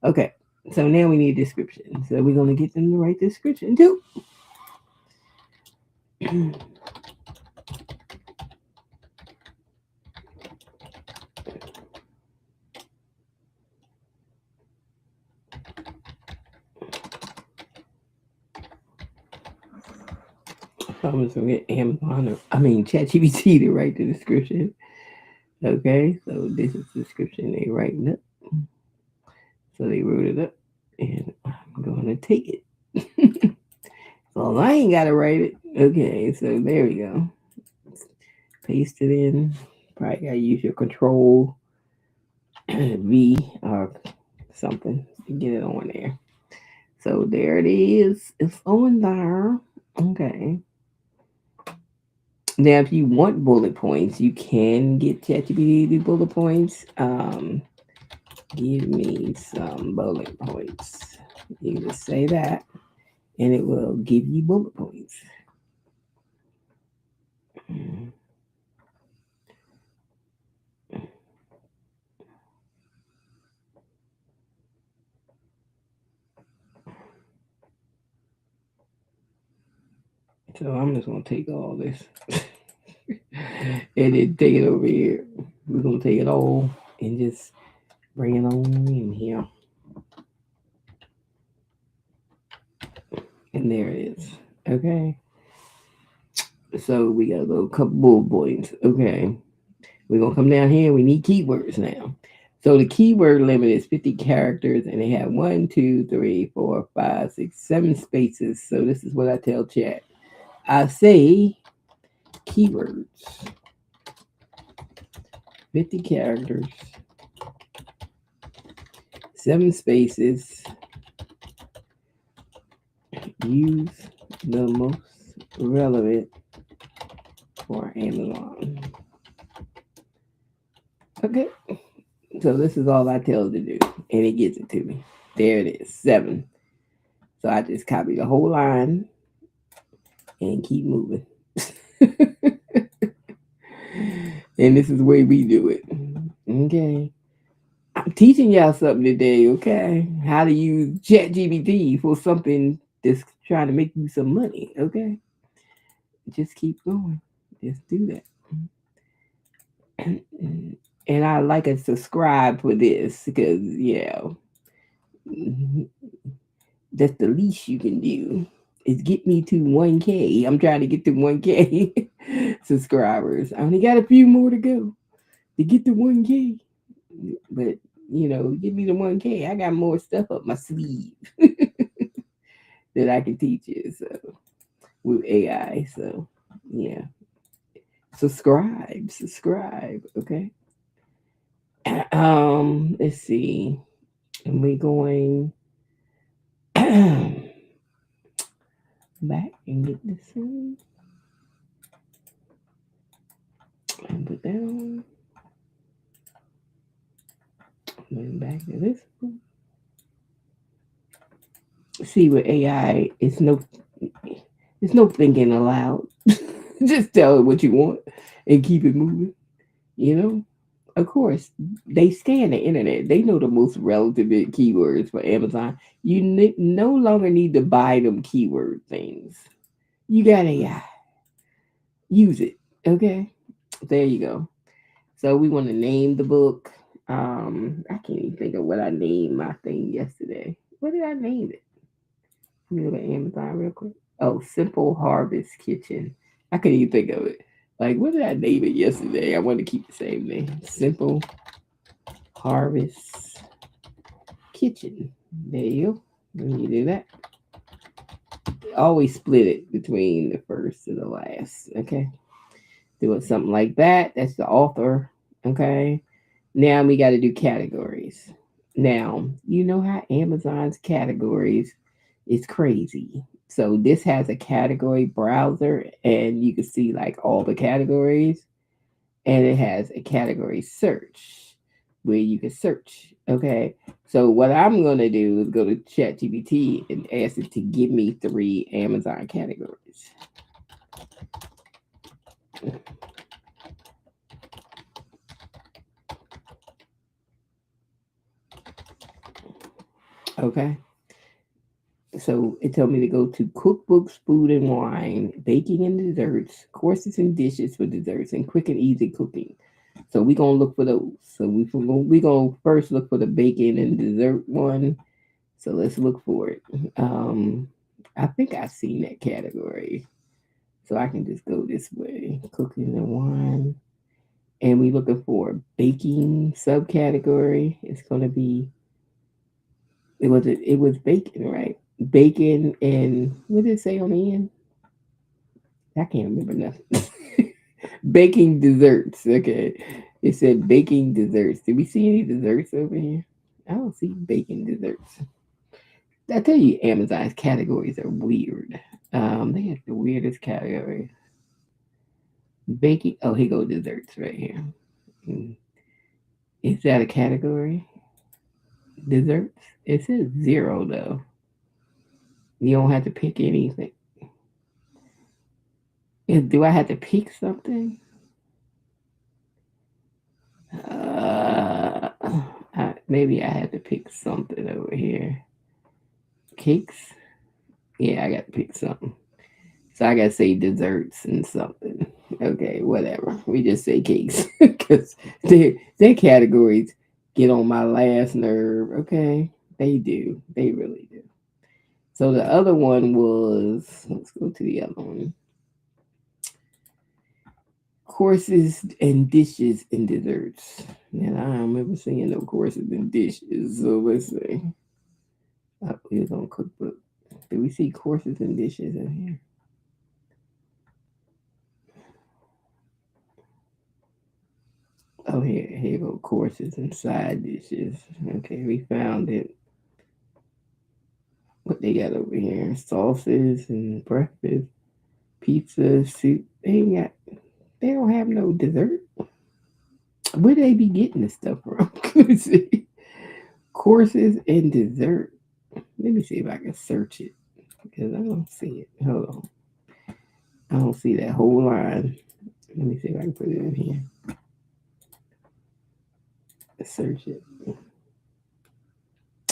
S1: okay, so now we need a description. So we're gonna get them to write description too. I'm just gonna get Amazon, ChatGPT to write the description. Okay, so this is the description they writing up. So they wrote it up, and I'm gonna take it. So I ain't gotta write it. Okay, so there we go. Paste it in. Probably gotta use your control V or something to get it on there. So there it is. It's on there. Okay. Now, if you want bullet points, you can get ChatGPT to do bullet points. Give me some bullet points. You just say that, and it will give you bullet points. So I'm just gonna take all this and then take it over here. We're gonna take it all and just bring it on in here. And there it is. Okay. So we got a little couple bullet points. Okay. We're gonna come down here. We need keywords now. So the keyword limit is 50 characters, and they have 1, 2, 3, 4, 5, 6, 7 spaces. So this is what I tell chat. I say keywords, 50 characters, 7 spaces. Use the most relevant for Amazon. Okay. So this is all I tell it to do, and it gives it to me. There it is, 7. So I just copy the whole line and keep moving. And this is the way we do it. Okay. I'm teaching y'all something today, okay? How to use ChatGPT for something that's trying to make you some money, okay? Just keep going. Just do that. And I like a subscribe for this because, yeah, that's the least you can do is get me to 1K. I'm trying to get to 1K subscribers. I only got a few more to go to get to 1K. But, give me the 1K. I got more stuff up my sleeve that I can teach you. So with AI. So, yeah. Subscribe. Okay. Let's see. And we going back and get this one and put that on. Then back to this one. See with AI, it's no thinking aloud. Just tell it what you want and keep it moving. You know, of course, they scan the internet. They know the most relevant keywords for Amazon. You no longer need to buy them keyword things. You gotta use it. Okay, there you go. So we want to name the book. I can't even think of what I named my thing yesterday. What did I name it? Let me look at Amazon real quick. Oh, Simple Harvest Kitchen. I couldn't even think of it. Like, what did I name it yesterday? I wanted to keep the same name. Simple Harvest Kitchen. There you go. When you do that, always split it between the first and the last. Okay. Doing something like that. That's the author. Okay. Now we got to do categories. Now, you know how Amazon's categories is crazy. So this has a category browser and you can see like all the categories, and it has a category search where you can search. Okay. So what I'm going to do is go to ChatGPT and ask it to give me 3 Amazon categories. Okay. So it told me to go to cookbooks, food and wine, baking and desserts, courses and dishes for desserts, and quick and easy cooking. So we're gonna look for those. So we gonna first look for the baking and dessert one. So let's look for it. I think I've seen that category, so I can just go this way: cooking and wine. And we looking for baking subcategory. It's gonna be it was bacon, right? Bacon and what did it say on the end? I can't remember nothing. Baking desserts. Okay. It said baking desserts. Did we see any desserts over here? I don't see baking desserts. I tell you, Amazon's categories are weird. They have the weirdest categories. Baking. Oh, here go desserts right here. Hmm. Is that a category? Desserts. It says 0 though. You don't have to pick anything. Do I have to pick something? Uh, maybe I had to pick something over here. Cakes? Yeah, I got to pick something. So I got to say desserts and something. Okay, whatever. We just say cakes because their categories get on my last nerve. Okay, they do. They really do. So the other one was, let's go to the other one: courses and dishes and desserts. And I don't remember seeing no courses and dishes. So let's see. We was on cookbook. Did we see courses and dishes in here? Oh, here go courses and side dishes. Okay, we found it. What they got over here? Sauces and breakfast, pizza, soup. They don't have no dessert. Where they be getting this stuff from? Let's see. Courses and dessert. Let me see if I can search it because I don't see it. Hold on. I don't see that whole line. Let me see if I can put it in here. Search it.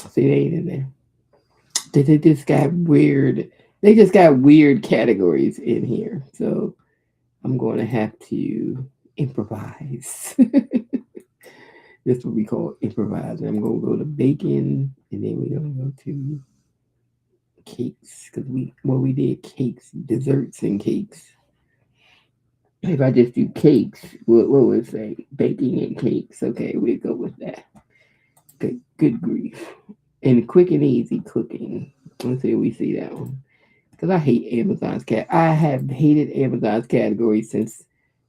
S1: See, they ain't in there. They just got weird. They just got weird categories in here. So I'm going to have to improvise. That's what we call improvising. I'm going to go to bacon, and then we're going to go to cakes because we did cakes, desserts, and cakes. If I just do cakes, what would it say? Baking and cakes. Okay, we'll go with that. Good grief. And quick and easy cooking. Let's see if we see that one. Because I hate Amazon's cat. I have hated Amazon's category since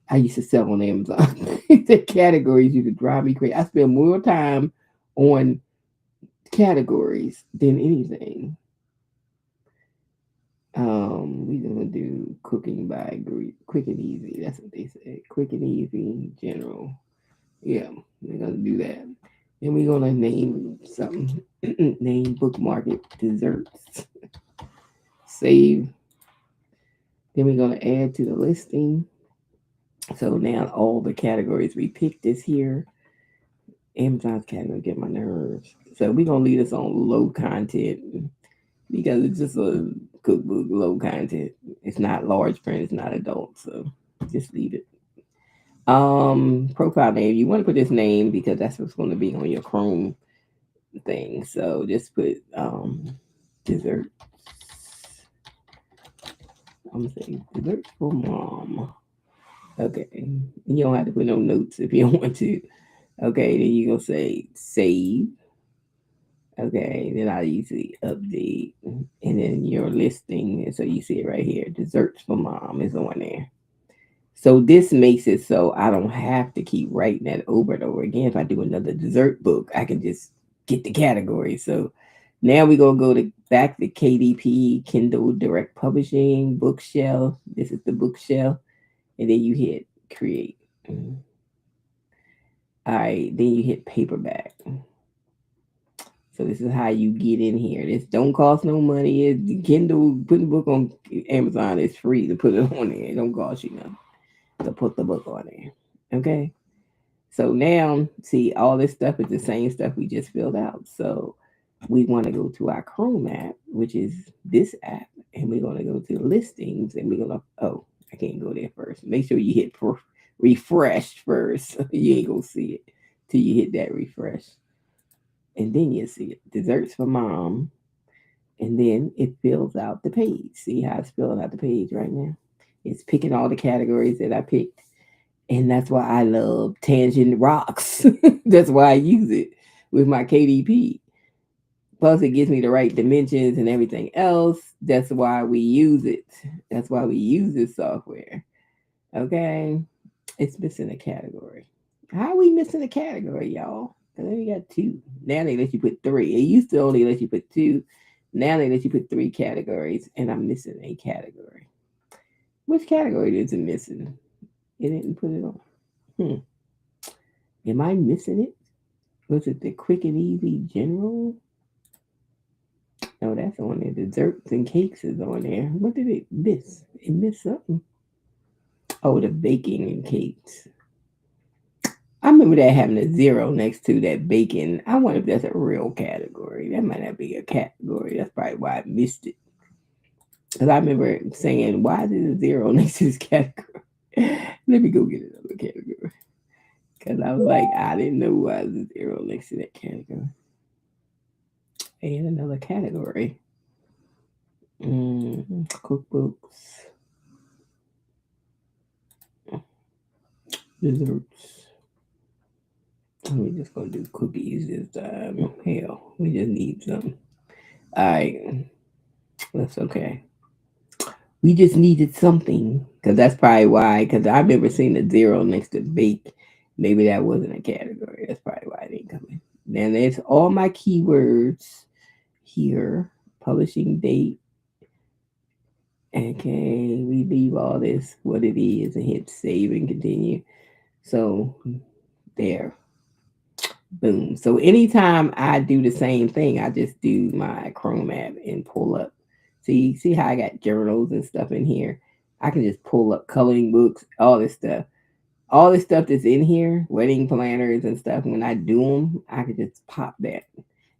S1: I used to sell on Amazon. The categories used to drive me crazy. I spend more time on categories than anything. We gonna do cooking by quick and easy. That's what they say. Quick and easy, general. Yeah, we're gonna do that. And we're gonna name something. Name bookmark it desserts. Save. Then we're gonna add to the listing. So now all the categories we picked is here. Amazon's category get my nerves. So we're gonna leave this on low content because it's just a cookbook, low content. It's not large print. It's not adult, so just leave it. Profile name. You want to put this name because that's what's going to be on your Chrome thing. So just put dessert. I'm gonna say dessert for mom. Okay. You don't have to put no notes if you don't want to. Okay, then you gonna say save. Okay, then I usually update, and then your listing. And so you see it right here. Desserts for mom is on there. So this makes it so I don't have to keep writing that over and over again. If I do another dessert book, I can just get the category. So now we're gonna go to back to KDP, Kindle Direct Publishing, Bookshelf. This is the bookshelf, and then you hit create. All right, then you hit paperback. So this is how you get in here. This don't cost no money. It's Kindle, putting the book on Amazon is free to put it on there. It don't cost you nothing to put the book on there. Okay. So now, see, all this stuff is the same stuff we just filled out. So we want to go to our Chrome app, which is this app, and we're going to go to listings, and we're going to, oh, I can't go there first. Make sure you hit refresh first. You ain't going to see it till you hit that refresh. And then you see it, desserts for mom. And then it fills out the page. See how it's filling out the page right now? It's picking all the categories that I picked. And that's why I love Tangent Rocks. That's why I use it with my KDP. Plus, it gives me the right dimensions and everything else. That's why we use it. That's why we use this software. Okay? It's missing a category. How are we missing a category, y'all? Because then we got two. Now they let you put three. It used to only let you put two. Now they let you put three categories, and I'm missing a category. Which category is it missing? It didn't put it on. Am I missing it? Was it the quick and easy general? No, that's on there. Desserts and cakes is on there. What did it miss? It missed something. Oh, the baking and cakes. I remember that having a zero next to that bacon. I wonder if that's a real category. That might not be a category. That's probably why I missed it. Because I remember saying, why is it a zero next to this category? Let me go get another category. Because I was like, I didn't know why there's a zero next to that category. And another category. Cookbooks. Desserts. We just gonna do cookies this time. Hell, we just need some. Alright. That's okay. We just needed something. Because that's probably why. Because I remember seeing a zero next to bake. Maybe that wasn't a category. That's probably why it didn't come in. Then there's all my keywords here. Publishing date. Okay, we leave all this what it is and hit save and continue. So there. Boom. So anytime I do the same thing, I just do my Chrome app and pull up. See how I got journals and stuff in here? I can just pull up coloring books, all this stuff. All this stuff that's in here, wedding planners and stuff, when I do them, I can just pop that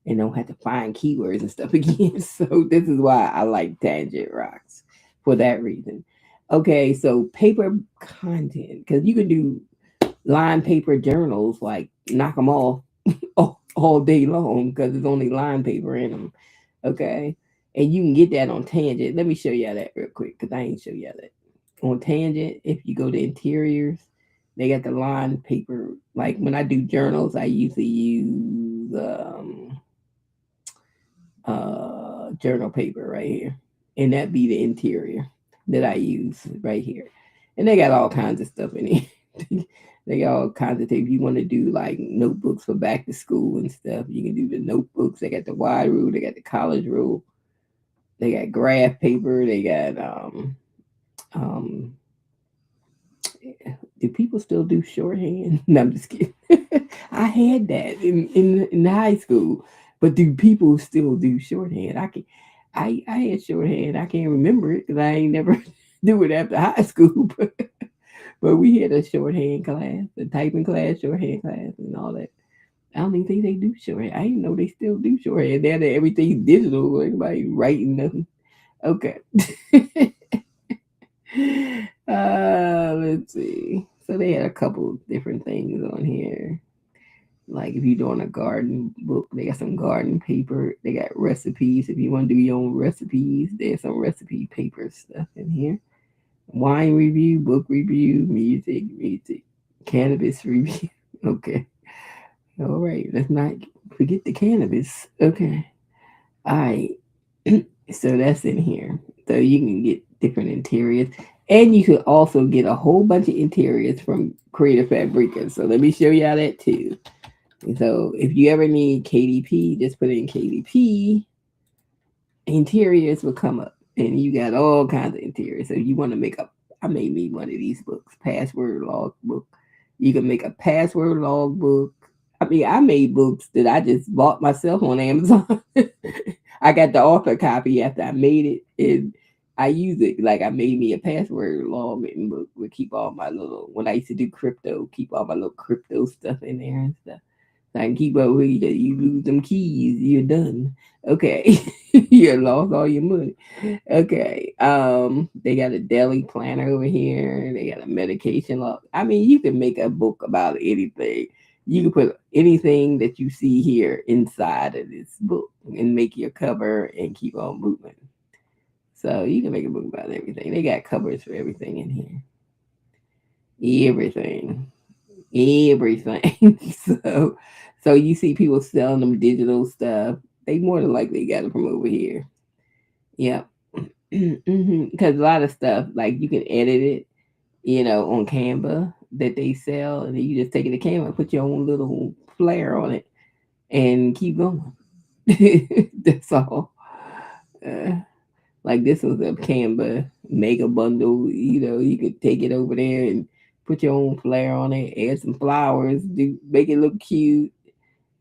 S1: and don't have to find keywords and stuff again. So this is why I like Tangent Rocks for that reason. Okay, so paper content, because you can do line paper journals, like knock them off all day long because there's only line paper in them. Okay, and you can get that on Tangent. Let me show you that real quick because I ain't show you that. On Tangent, if you go to interiors, they got the line paper. Like when I do journals, I usually use journal paper right here, and that be the interior that I use right here. And they got all kinds of stuff in it. They got all kinds of things. If you want to do like notebooks for back to school and stuff, you can do the notebooks. They got the wide rule, they got the college rule, they got graph paper, they got um do people still do shorthand? No, I'm just kidding. I had that in high school, but do people still do shorthand? I had shorthand. I can't remember it because I ain't never do it after high school. But we had a shorthand class, a typing class, shorthand class, and all that. I don't even think they do shorthand. I didn't know they still do shorthand. Now that everything's digital, anybody writing nothing. Okay. Let's see. So they had a couple different things on here. Like if you're doing a garden book, they got some garden paper. They got recipes. If you want to do your own recipes, there's some recipe paper stuff in here. Wine review, book review, music, cannabis review. Okay. All right. Let's not forget the cannabis. Okay. All right. So that's in here. So you can get different interiors. And you could also get a whole bunch of interiors from Creative Fabrica. So let me show you how that too. So if you ever need KDP, just put in KDP. Interiors will come up. And you got all kinds of interiors. So you want to make a, I made me one of these books, password log book. You can make a password log book. I mean, I made books that I just bought myself on Amazon. I got the author copy after I made it, and I use it like I made me a password log and book would keep all my little. When I used to do crypto, keep all my little crypto stuff in there and stuff. So I can keep up with you. You lose them keys, you're done. Okay, you lost all your money. Okay. They got a daily planner over here. They got a medication log. I mean, you can make a book about anything. You can put anything that you see here inside of this book and make your cover and keep on moving. So you can make a book about everything. They got covers for everything in here. Everything. Everything. So you see people selling them digital stuff. They more than likely got it from over here. Yep. Because a lot of stuff like you can edit it, on Canva that they sell, and then you just take it to Canva and put your own little flair on it and keep going. That's all. Uh, like this was a Canva mega bundle. You could take it over there and put your own flair on it, add some flowers, do make it look cute,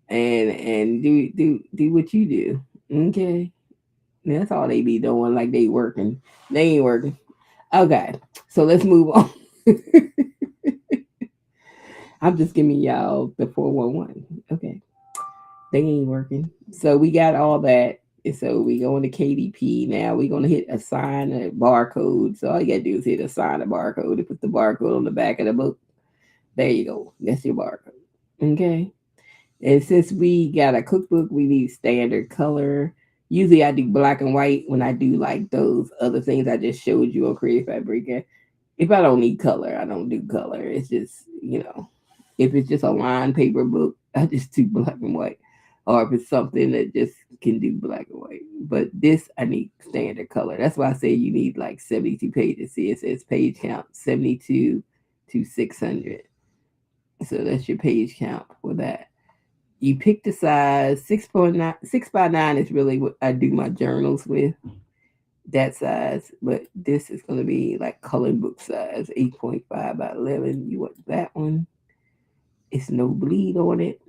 S1: and do what you do. Okay, that's all they be doing. Like they working, they ain't working. Okay, so let's move on. I'm just giving y'all the 411. Okay. They ain't working. So we got all that. And so we go into KDP now. We're gonna hit assign a barcode. So all you gotta do is hit assign a barcode. It puts the barcode on the back of the book. There you go. That's your barcode. Okay. And since we got a cookbook, we need standard color. Usually I do black and white when I do like those other things I just showed you on Creative Fabrica. If I don't need color, I don't do color. It's just, if it's just a line paper book, I just do black and white. Or if it's something that just can do black and white. But this, I need standard color. That's why I say you need like 72 pages. See, it says page count 72 to 600. So that's your page count for that. You pick the size 6.9, 6 by 9 is really what I do my journals with. That size, but this is going to be like colored book size 8.5 by 11. You want that one? It's no bleed on it.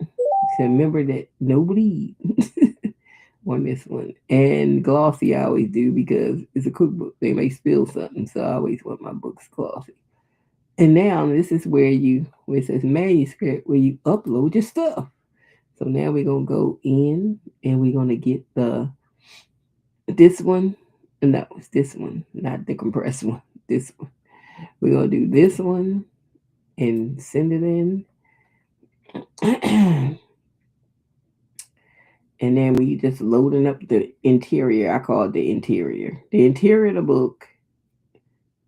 S1: So remember that no bleed on this one. And glossy I always do because it's a cookbook. They may spill something, so I always want my books glossy. And now this is where it says manuscript, where you upload your stuff. So now we're gonna go in and we're gonna get this one. No, it's this one, not the compressed one. This one. We're gonna do this one and send it in. And then we just loading up the interior. I call it the interior. The interior of the book.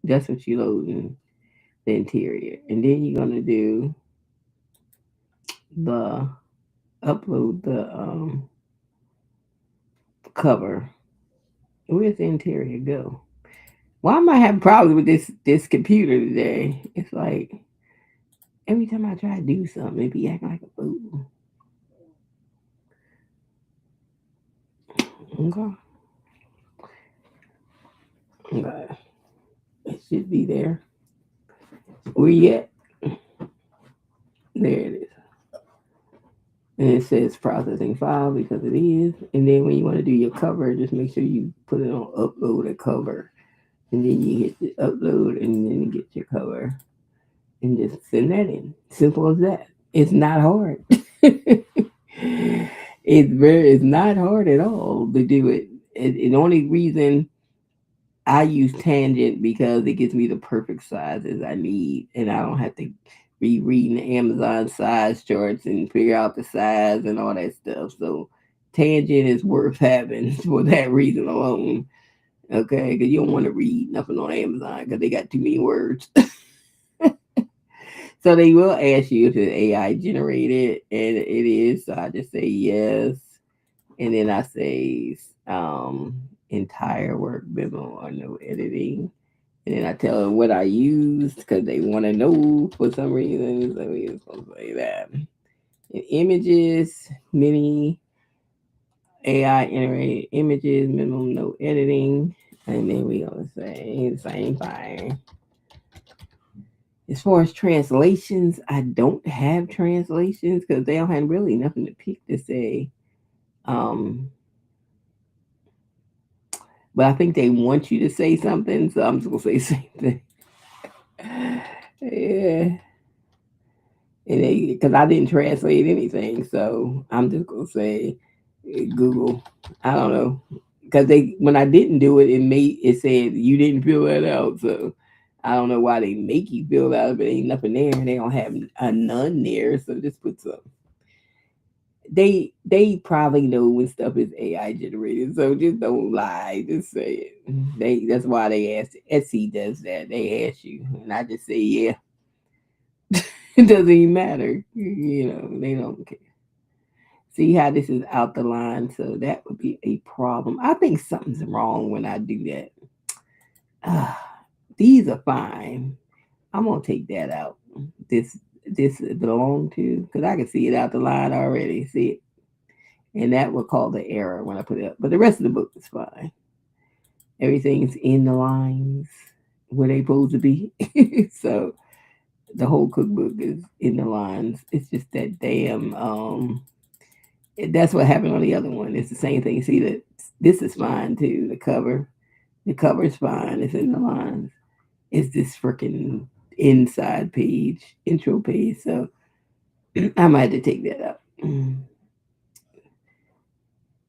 S1: That's what you loading. The interior. And then you're gonna do the upload the cover. Where's the interior go? Why am I having problems with this computer today? It's like every time I try to do something, it be acting like a fool. Okay. Okay. It should be there. Where you at? There it is. And it says processing file because it is. And then when you want to do your cover, just make sure you put it on upload a cover. And then you hit the upload and then you get your cover. And just send that in. Simple as that. It's not hard. It's not hard at all to do it. The only reason I use Tangent because it gives me the perfect sizes I need, and I don't have to be reading the Amazon size charts and figure out the size and all that stuff. So Tangent is worth having for that reason alone. Okay, because you don't want to read nothing on Amazon because they got too many words. So they will ask you if it's AI generated, and it is. So I just say yes, and then I say entire work memo or no editing. And then I tell them what I used because they want to know for some reason. So we just gonna say that. And images, many AI generated images, minimum no editing. And then we gonna say the same thing. As far as translations, I don't have translations because they don't have really nothing to pick to say. Um, but I think they want you to say something, so I'm just gonna say the same thing. Yeah, and they because I didn't translate anything, so I'm just gonna say Google. I don't know because they when I didn't do it, it said you didn't fill that out, so I don't know why they make you fill that out, but ain't nothing there, and they don't have a none there, so just put some. They probably know when stuff is AI generated, so just don't lie. Just say it. That's why they ask. Etsy does that. They ask you, and I just say yeah. It doesn't even matter. They don't care. See how this is out the line, so that would be a problem. I think something's wrong when I do that. Uh, these are fine. I'm gonna take that out. This this belong to because I can see it out the line already. See it, and that will call the error when I put it up. But the rest of the book is fine. Everything's in the lines where they supposed to be. So the whole cookbook is in the lines. It's just that damn that's what happened on the other one. It's the same thing. See that this is fine too. The cover is fine. It's in the lines. It's this freaking inside page, intro page. So I might have to take that out and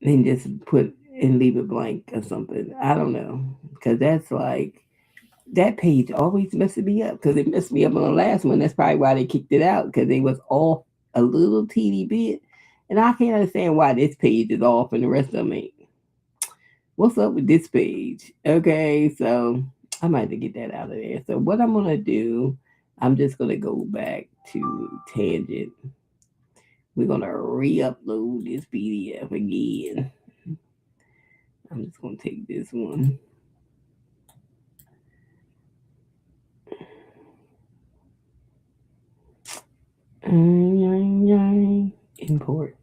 S1: just put and leave it blank or something. I don't know because that's like that page always messes me up because it messed me up on the last one. That's probably why they kicked it out because it was off a little teeny bit. And I can't understand why this page is off and the rest of them ain't. What's up with this page? Okay, so I might have to get that out of there. So what I'm gonna do, I'm just gonna go back to Tangent. We're gonna re-upload this PDF again. I'm just gonna take this one. Import.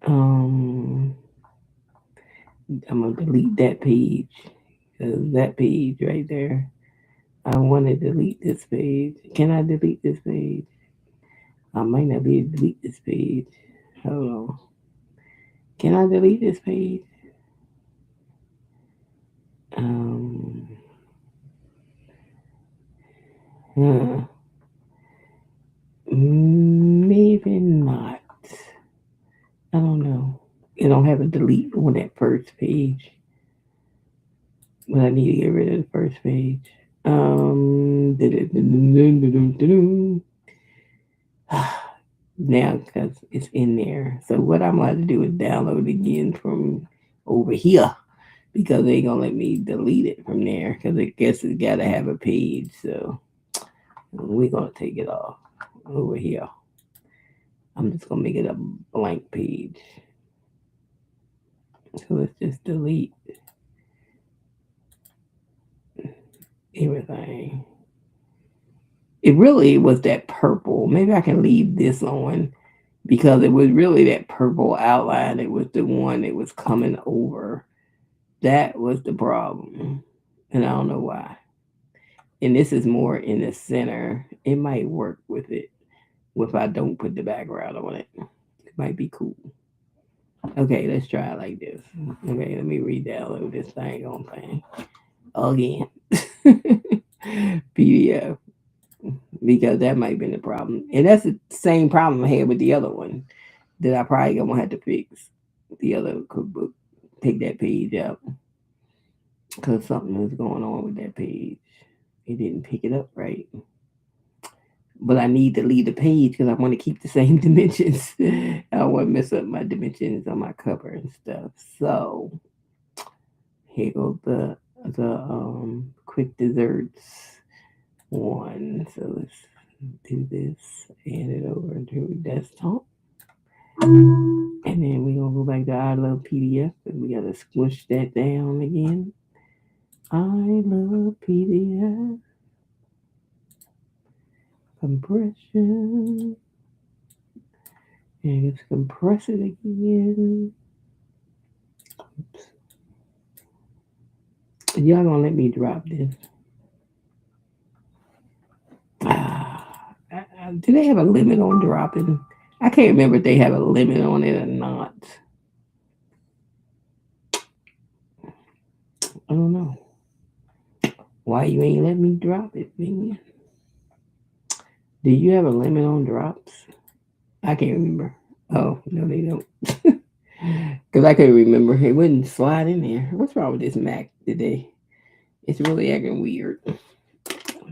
S1: Um, I'm gonna delete that page. That page right there. I want to delete this page. Can I delete this page? I might not be able to delete this page. Hold on. Can I delete this page? Um, huh. Maybe not. I don't know. It don't have a delete on that first page, but I need to get rid of the first page. Now because it's in there. So what I'm going to do is download it again from over here because they ain't gonna let me delete it from there because I guess it's got to have a page. So we're gonna take it off over here. I'm just gonna make it a blank page. So let's just delete everything. It really was that purple. Maybe I can leave this on because it was really that purple outline. It was the one that was coming over. That was the problem. And I don't know why. And this is more in the center. It might work with it if I don't put the background on it. It might be cool. Okay, let's try it like this. Okay, let me re-download this thing on thing again. PDF because that might have been the problem, and that's the same problem I had with the other one that I probably gonna have to fix. The other cookbook, take that page out. because something was going on with that page. It didn't pick it up right. But I need to leave the page because I want to keep the same dimensions. I don't want to mess up my dimensions on my cover and stuff. So here goes the quick desserts one. So let's do this, add it over to desktop. And then we're gonna go back to I love PDF and we gotta squish that down again. I love PDF compression. And let's compress it again. Oops. Y'all gonna let me drop this. Do they have a limit on dropping? I can't remember if they have a limit on it or not. I don't know. Why you ain't let me drop it, man? Do you have a limit on drops? I can't remember. Oh, no, they don't. Because I couldn't remember. It wouldn't slide in there. What's wrong with this Mac today? It's really acting weird.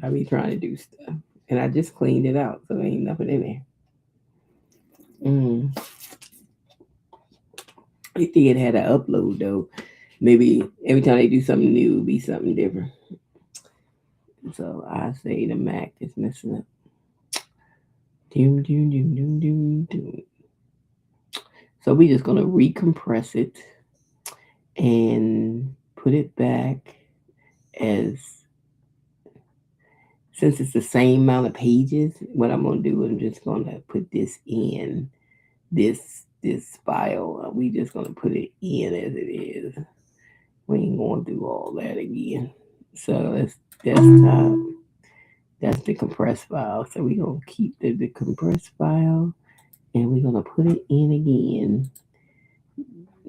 S1: I be trying to do stuff. And I just cleaned it out, so there ain't nothing in there. Mm. I think it had an upload, though. Maybe every time they do something new, it'll be something different. So I say the Mac is messing up. Doom, doom, doom, doom, doom, doom. So we just gonna recompress it and put it back as since it's the same amount of pages. What I'm gonna do, I'm just gonna put this in this file. We just gonna put it in as it is. We ain't gonna do all that again. So that's desktop. That's the compressed file. So we're gonna keep the compressed file and we're gonna put it in again.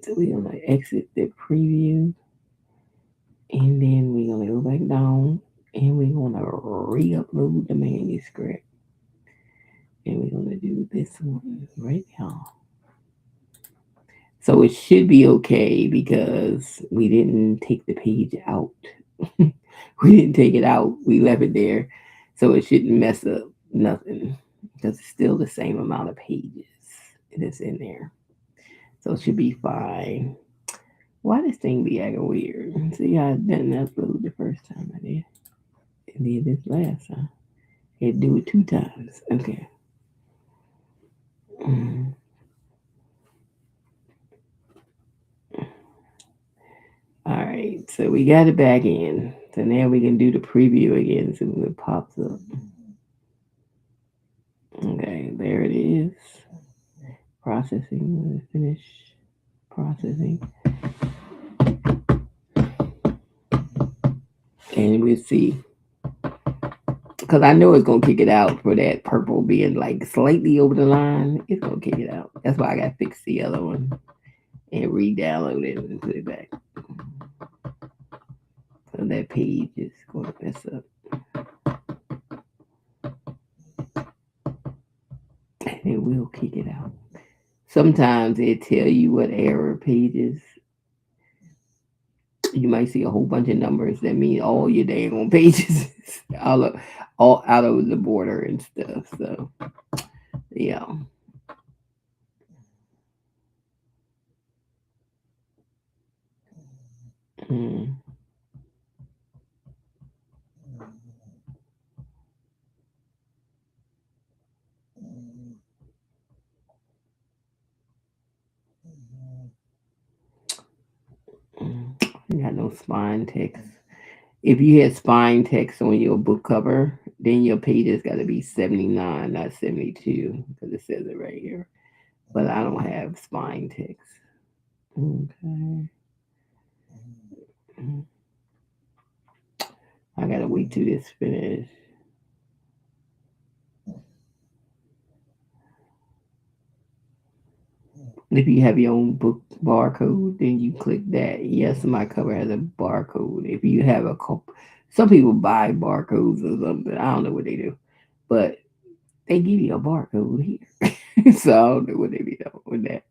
S1: So we're gonna exit the preview and then we're gonna go back down and we're gonna re-upload the manuscript. And we're gonna do this one right now. So it should be okay because we didn't take the page out. We didn't take it out. We left it there. So it shouldn't mess up nothing because it's still the same amount of pages that's in there. So it should be fine. Why this thing be acting weird? See how I didn't upload the first time I did. And did this last time. It do it two times. Okay. Mm. All right. So we got it back in. So now we can do the preview again. See when it pops up. Okay, there it is. Processing. Finish processing. And we'll see. Because I know it's going to kick it out for that purple being like slightly over the line. It's going to kick it out. That's why I got to fix the other one and re-download it and put it back. So that page is going to mess up. And it will kick it out. Sometimes it tell you what error pages. You might see a whole bunch of numbers that mean all your dang on pages all out of the border and stuff. So yeah. Mm. Mm. You got no spine text. If you had spine text on your book cover, then your pages got to be 79, not 72, because it says it right here. But I don't have spine text. Okay. Mm. I gotta wait till this finish. If you have your own book barcode, then you click that. Yes, my cover has a barcode. If you have some people buy barcodes or something. I don't know what they do, but they give you a barcode here. So I don't know what they be doing with that.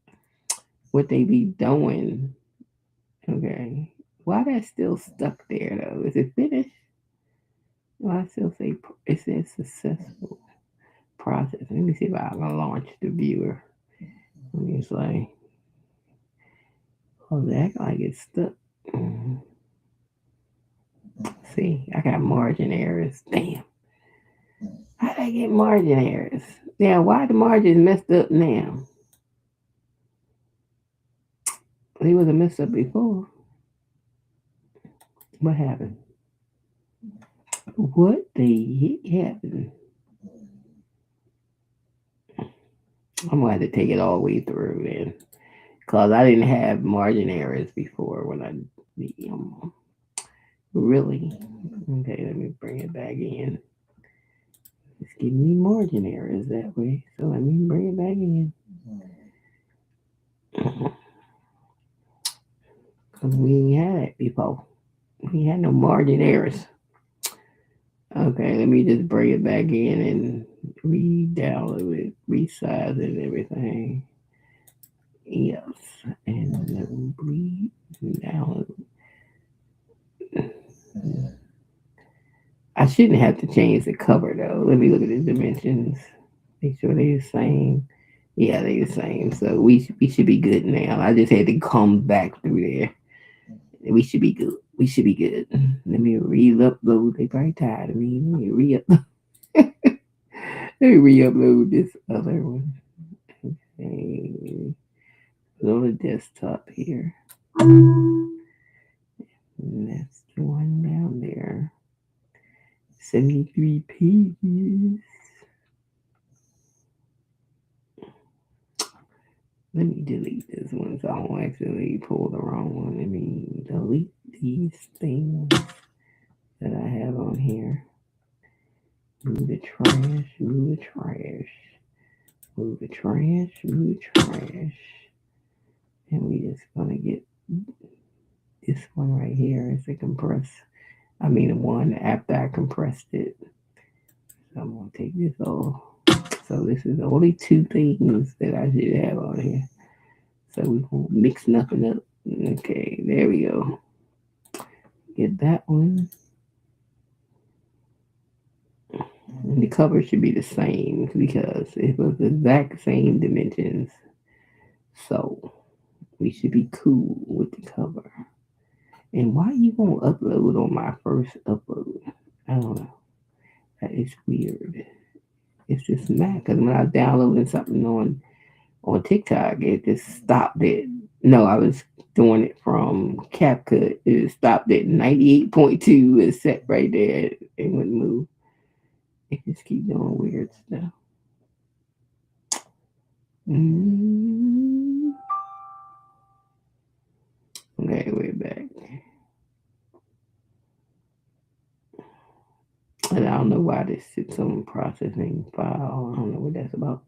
S1: What they be doing? Okay, Why that's still stuck there though? Is it finished? Well, I still say it says successful process. Let me see if I can launch the viewer. Let me say, oh, that act like it's stuck. Mm, See, I got margin errors. Damn. How did I get margin errors? Yeah, why the margins messed up now? They was a messed up before. What happened? What the heck happened? I'm gonna have to take it all the way through then, cause I didn't have margin errors before when I really. Okay, let me bring it back in. It's giving me margin errors that way, so let me bring it back in. Cause we ain't had it before. We had no margin errors. Okay, let me just bring it back in and re-download it, resize it, and everything. Yes, and then re-download. I shouldn't have to change the cover though. Let me look at the dimensions. Make sure they're the same. Yeah, they're the same. So we should be good now. I just had to come back through there. We should be good. We should be good. Let me re-upload. They probably tired of me. Let me re-upload. Let me re-upload this other one. Okay. Go to desktop here. And that's the one down there. 73 pages. Let me delete this one so I don't accidentally pull the wrong one. Let me delete these things that I have on here. Move the trash, move the trash, move the trash, move the trash. And we just gonna get this one right here as a compress. I mean the one after I compressed it. So I'm gonna take this off. So this is only two things that I should have on here. So we won't mix nothing up. Okay, there we go. Get that one. And the cover should be the same because it was the exact same dimensions. So we should be cool with the cover. And why you won't upload on my first upload? I don't know. That is weird. It's just mad because when I was downloading something on TikTok, it just stopped it. No, I was doing it from CapCut. It stopped at 98.2 and set right there. It wouldn't move. It just keep doing weird stuff. Mm. Okay, we're back. And I don't know why this sits on processing file. I don't know what that's about.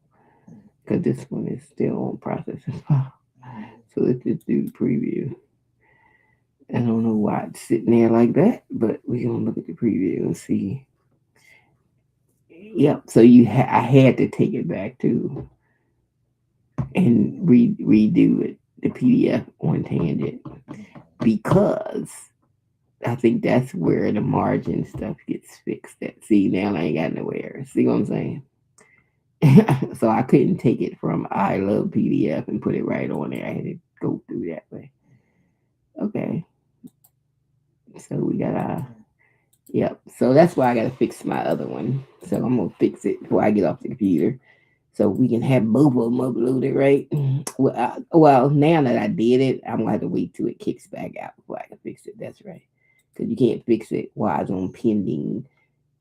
S1: Because this one is still on processing file. So let's just do the preview. I don't know why it's sitting there like that, but we're gonna look at the preview and see. Yep. So I had to take it back to and redo it, the PDF on Tangent, because I think that's where the margin stuff gets fixed. At see now I ain't got nowhere. See what I'm saying? So I couldn't take it from I love PDF and put it right on there. I had to go through that way. Okay. So we got yep. So that's why I gotta fix my other one. So I'm gonna fix it before I get off the computer. So we can have both of them uploaded, right? Well, now that I did it, I'm gonna have to wait till it kicks back out before I can fix it. That's right, because you can't fix it while it's on pending.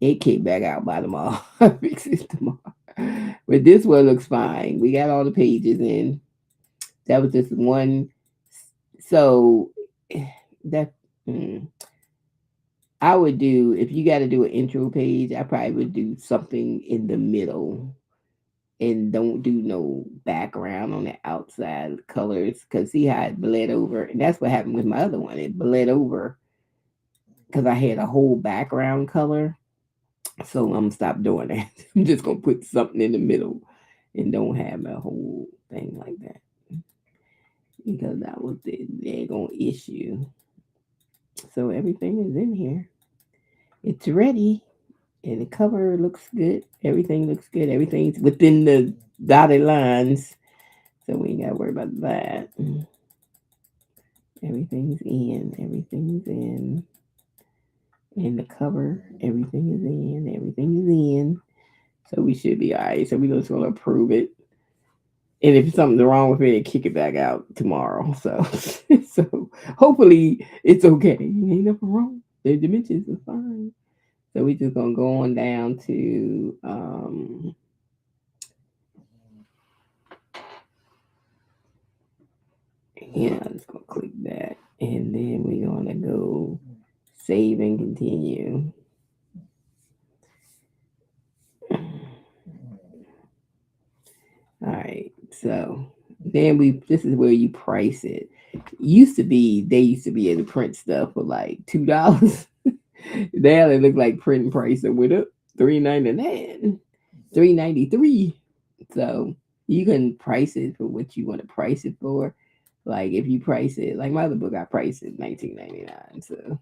S1: It kicked back out by tomorrow. I fix it tomorrow. But this one looks fine. We got all the pages in. That was just one. So that I would do if you got to do an intro page. I probably would do something in the middle and don't do no background on the outside colors because see how it bled over. And that's what happened with my other one. It bled over because I had a whole background color. So I'm gonna stop doing that. I'm just gonna put something in the middle and don't have a whole thing like that because that was the daggone issue. So everything is in here. It's ready. And the cover looks good. Everything looks good. Everything's within the dotted lines. So we ain't got to worry about that. Everything's in. Everything's in. And the cover, everything is in. Everything is in. So we should be all right. So we're just going to approve it. And if something's wrong with it, kick it back out tomorrow. So, so hopefully it's okay. Ain't nothing wrong. The dimensions are fine. So we're just gonna go on down to yeah, I'm just gonna click that, and then we're gonna go save and continue. All right, so then we this is where you price it. Used to be they used to be able to print stuff for like $2. Now they look like printing price that went up $3.99, $3.93. So you can price it for what you want to price it for. Like if you price it, like my other book, I priced it 19.99. So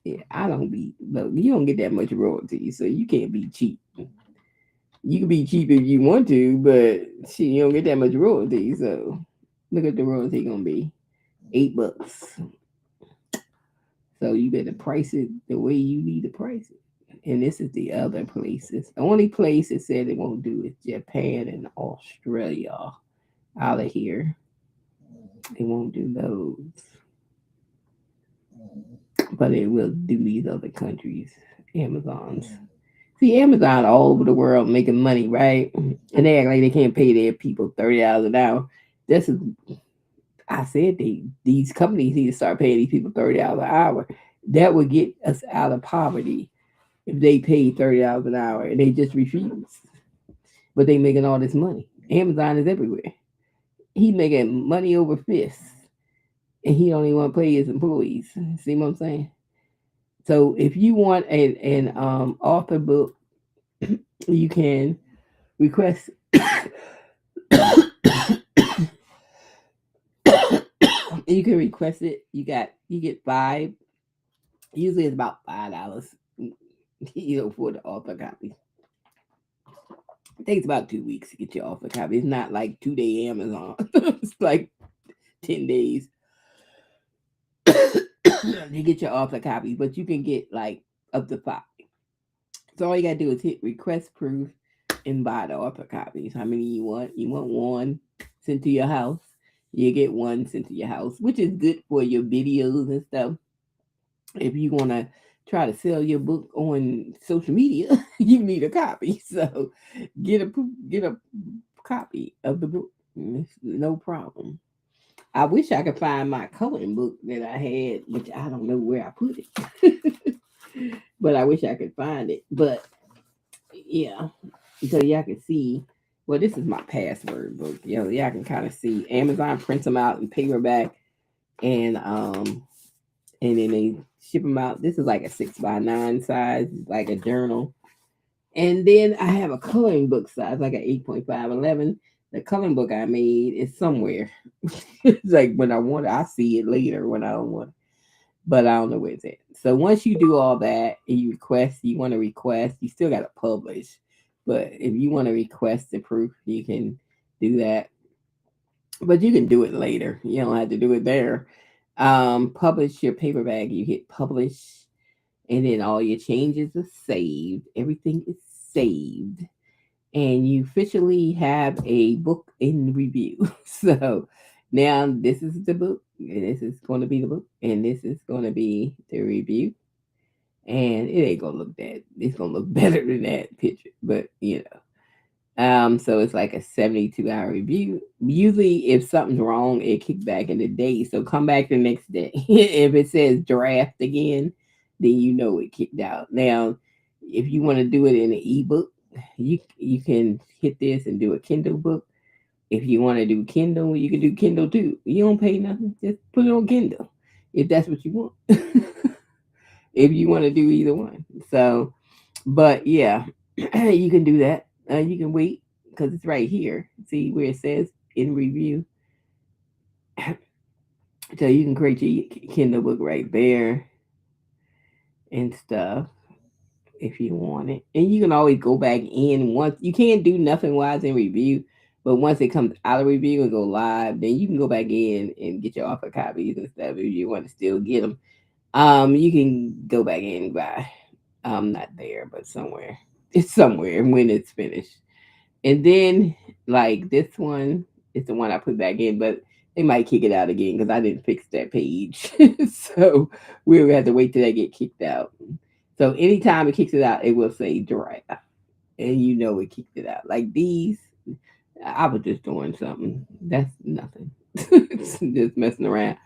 S1: yeah, I don't be look. You don't get that much royalty, so you can't be cheap. You can be cheap if you want to, but shit, you don't get that much royalty. So look at the royalty gonna be $8. So you better price it the way you need to price it. And this is the other places. The only place it said it won't do is Japan and Australia. Out of here, it won't do those, but it will do these other countries. Amazon's. See, Amazon all over the world making money, right? And they act like they can't pay their people $30 an hour. This is, I said, these companies need to start paying these people $30 an hour. That would get us out of poverty if they paid $30 an hour and they just refuse. But they making all this money. Amazon is everywhere. He making money over fists, and he don't even want to pay his employees. See what I'm saying? So if you want an author book, you can request. You can request it. You get five. Usually it's about $5. For the author copy. It takes about 2 weeks to get your author copy. It's not like 2 day Amazon. It's like 10 days to get your author copy, but you can get like up to five. So all you gotta do is hit request proof and buy the author copies. How many you want? You want one sent to your house. You get one sent to your house, which is good for your videos and stuff. If you wanna try to sell your book on social media, you need a copy. So get a copy of the book. No problem. I wish I could find my coloring book that I had, which I don't know where I put it. But I wish I could find it. But yeah, so y'all can see. Well, this is my password book. Y'all can kind of see. Amazon prints them out in paperback, and and then they ship them out. This is like a 6x9 size, like a journal. And then I have a coloring book size, like an 8.511. The coloring book I made is somewhere. It's like when I want it, I see it later when I don't want it. But I don't know where it's at. So once you do all that and you want to request, you still got to publish. But if you want to request the proof, you can do that. But you can do it later. You don't have to do it there. Publish your paperback. You hit publish, and then all your changes are saved. Everything is saved, and you officially have a book in review. So now this is the book, and this is going to be the book, and this is going to be the review. And it ain't gonna look that. It's gonna look better than that picture, but you know. So it's like a 72-hour review. Usually, if something's wrong, it kick back in the day. So come back the next day. If it says draft again, then you know it kicked out. Now, if you want to do it in an ebook, you can hit this and do a Kindle book. If you want to do Kindle, you can do Kindle too. You don't pay nothing. Just put it on Kindle if that's what you want. If you want to do either one. So, but yeah, you can do that. You can wait because it's right here. See where it says in review. So you can create your Kindle book right there. and stuff if you want it. And you can always go back in once. You can't do nothing while it's in review, but once it comes out of review and go live, then you can go back in and get your offer copies and stuff if you want to still get them. You can go back in and buy. Not there, but somewhere. It's somewhere when it's finished. And then like this one is the one I put back in, but they might kick it out again because I didn't fix that page. So we'll have to wait till they get kicked out. So anytime it kicks it out, it will say draft, and you know it kicked it out. Like these, I was just doing something. That's nothing. Just messing around.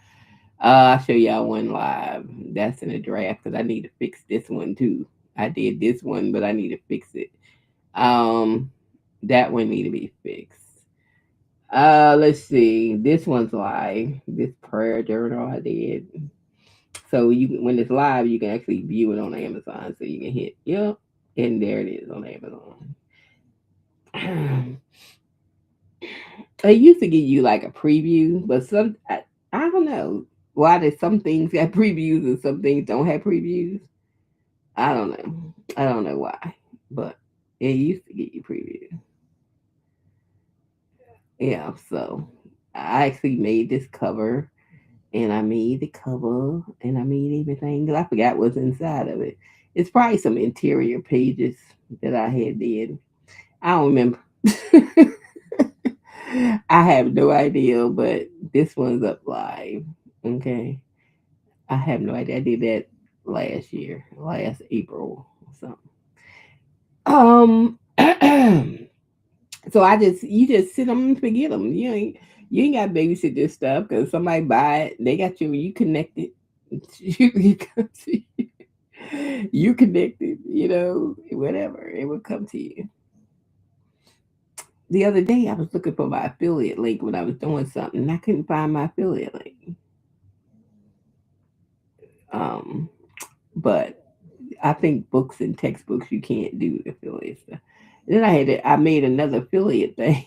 S1: I'll show y'all one live. That's in a draft because I need to fix this one too. I did this one, but I need to fix it. Um, that one need to be fixed. Let's see. This one's live. This prayer journal I did. So you when it's live, you can actually view it on Amazon. So you can hit yep, and there it is on Amazon. They used to give you like a preview, but I don't know why there's some things got previews and some things don't have previews. I don't know. I don't know why, but it used to give you previews. Yeah, so I actually made this cover and I made the cover and I made everything because I forgot what's inside of it. It's probably some interior pages that I had did. I don't remember. I have no idea, but this one's up live. Okay. I have no idea. I did that last year, last April or something. So I just you just sit them and forget them. You ain't got to babysit this stuff because somebody buy it. They got you connected. You, you connected. Whatever it will come to you. The other day I was looking for my affiliate link when I was doing something. And I couldn't find my affiliate link. Um, but I think books and textbooks you can't do affiliate stuff. And then I made another affiliate thing,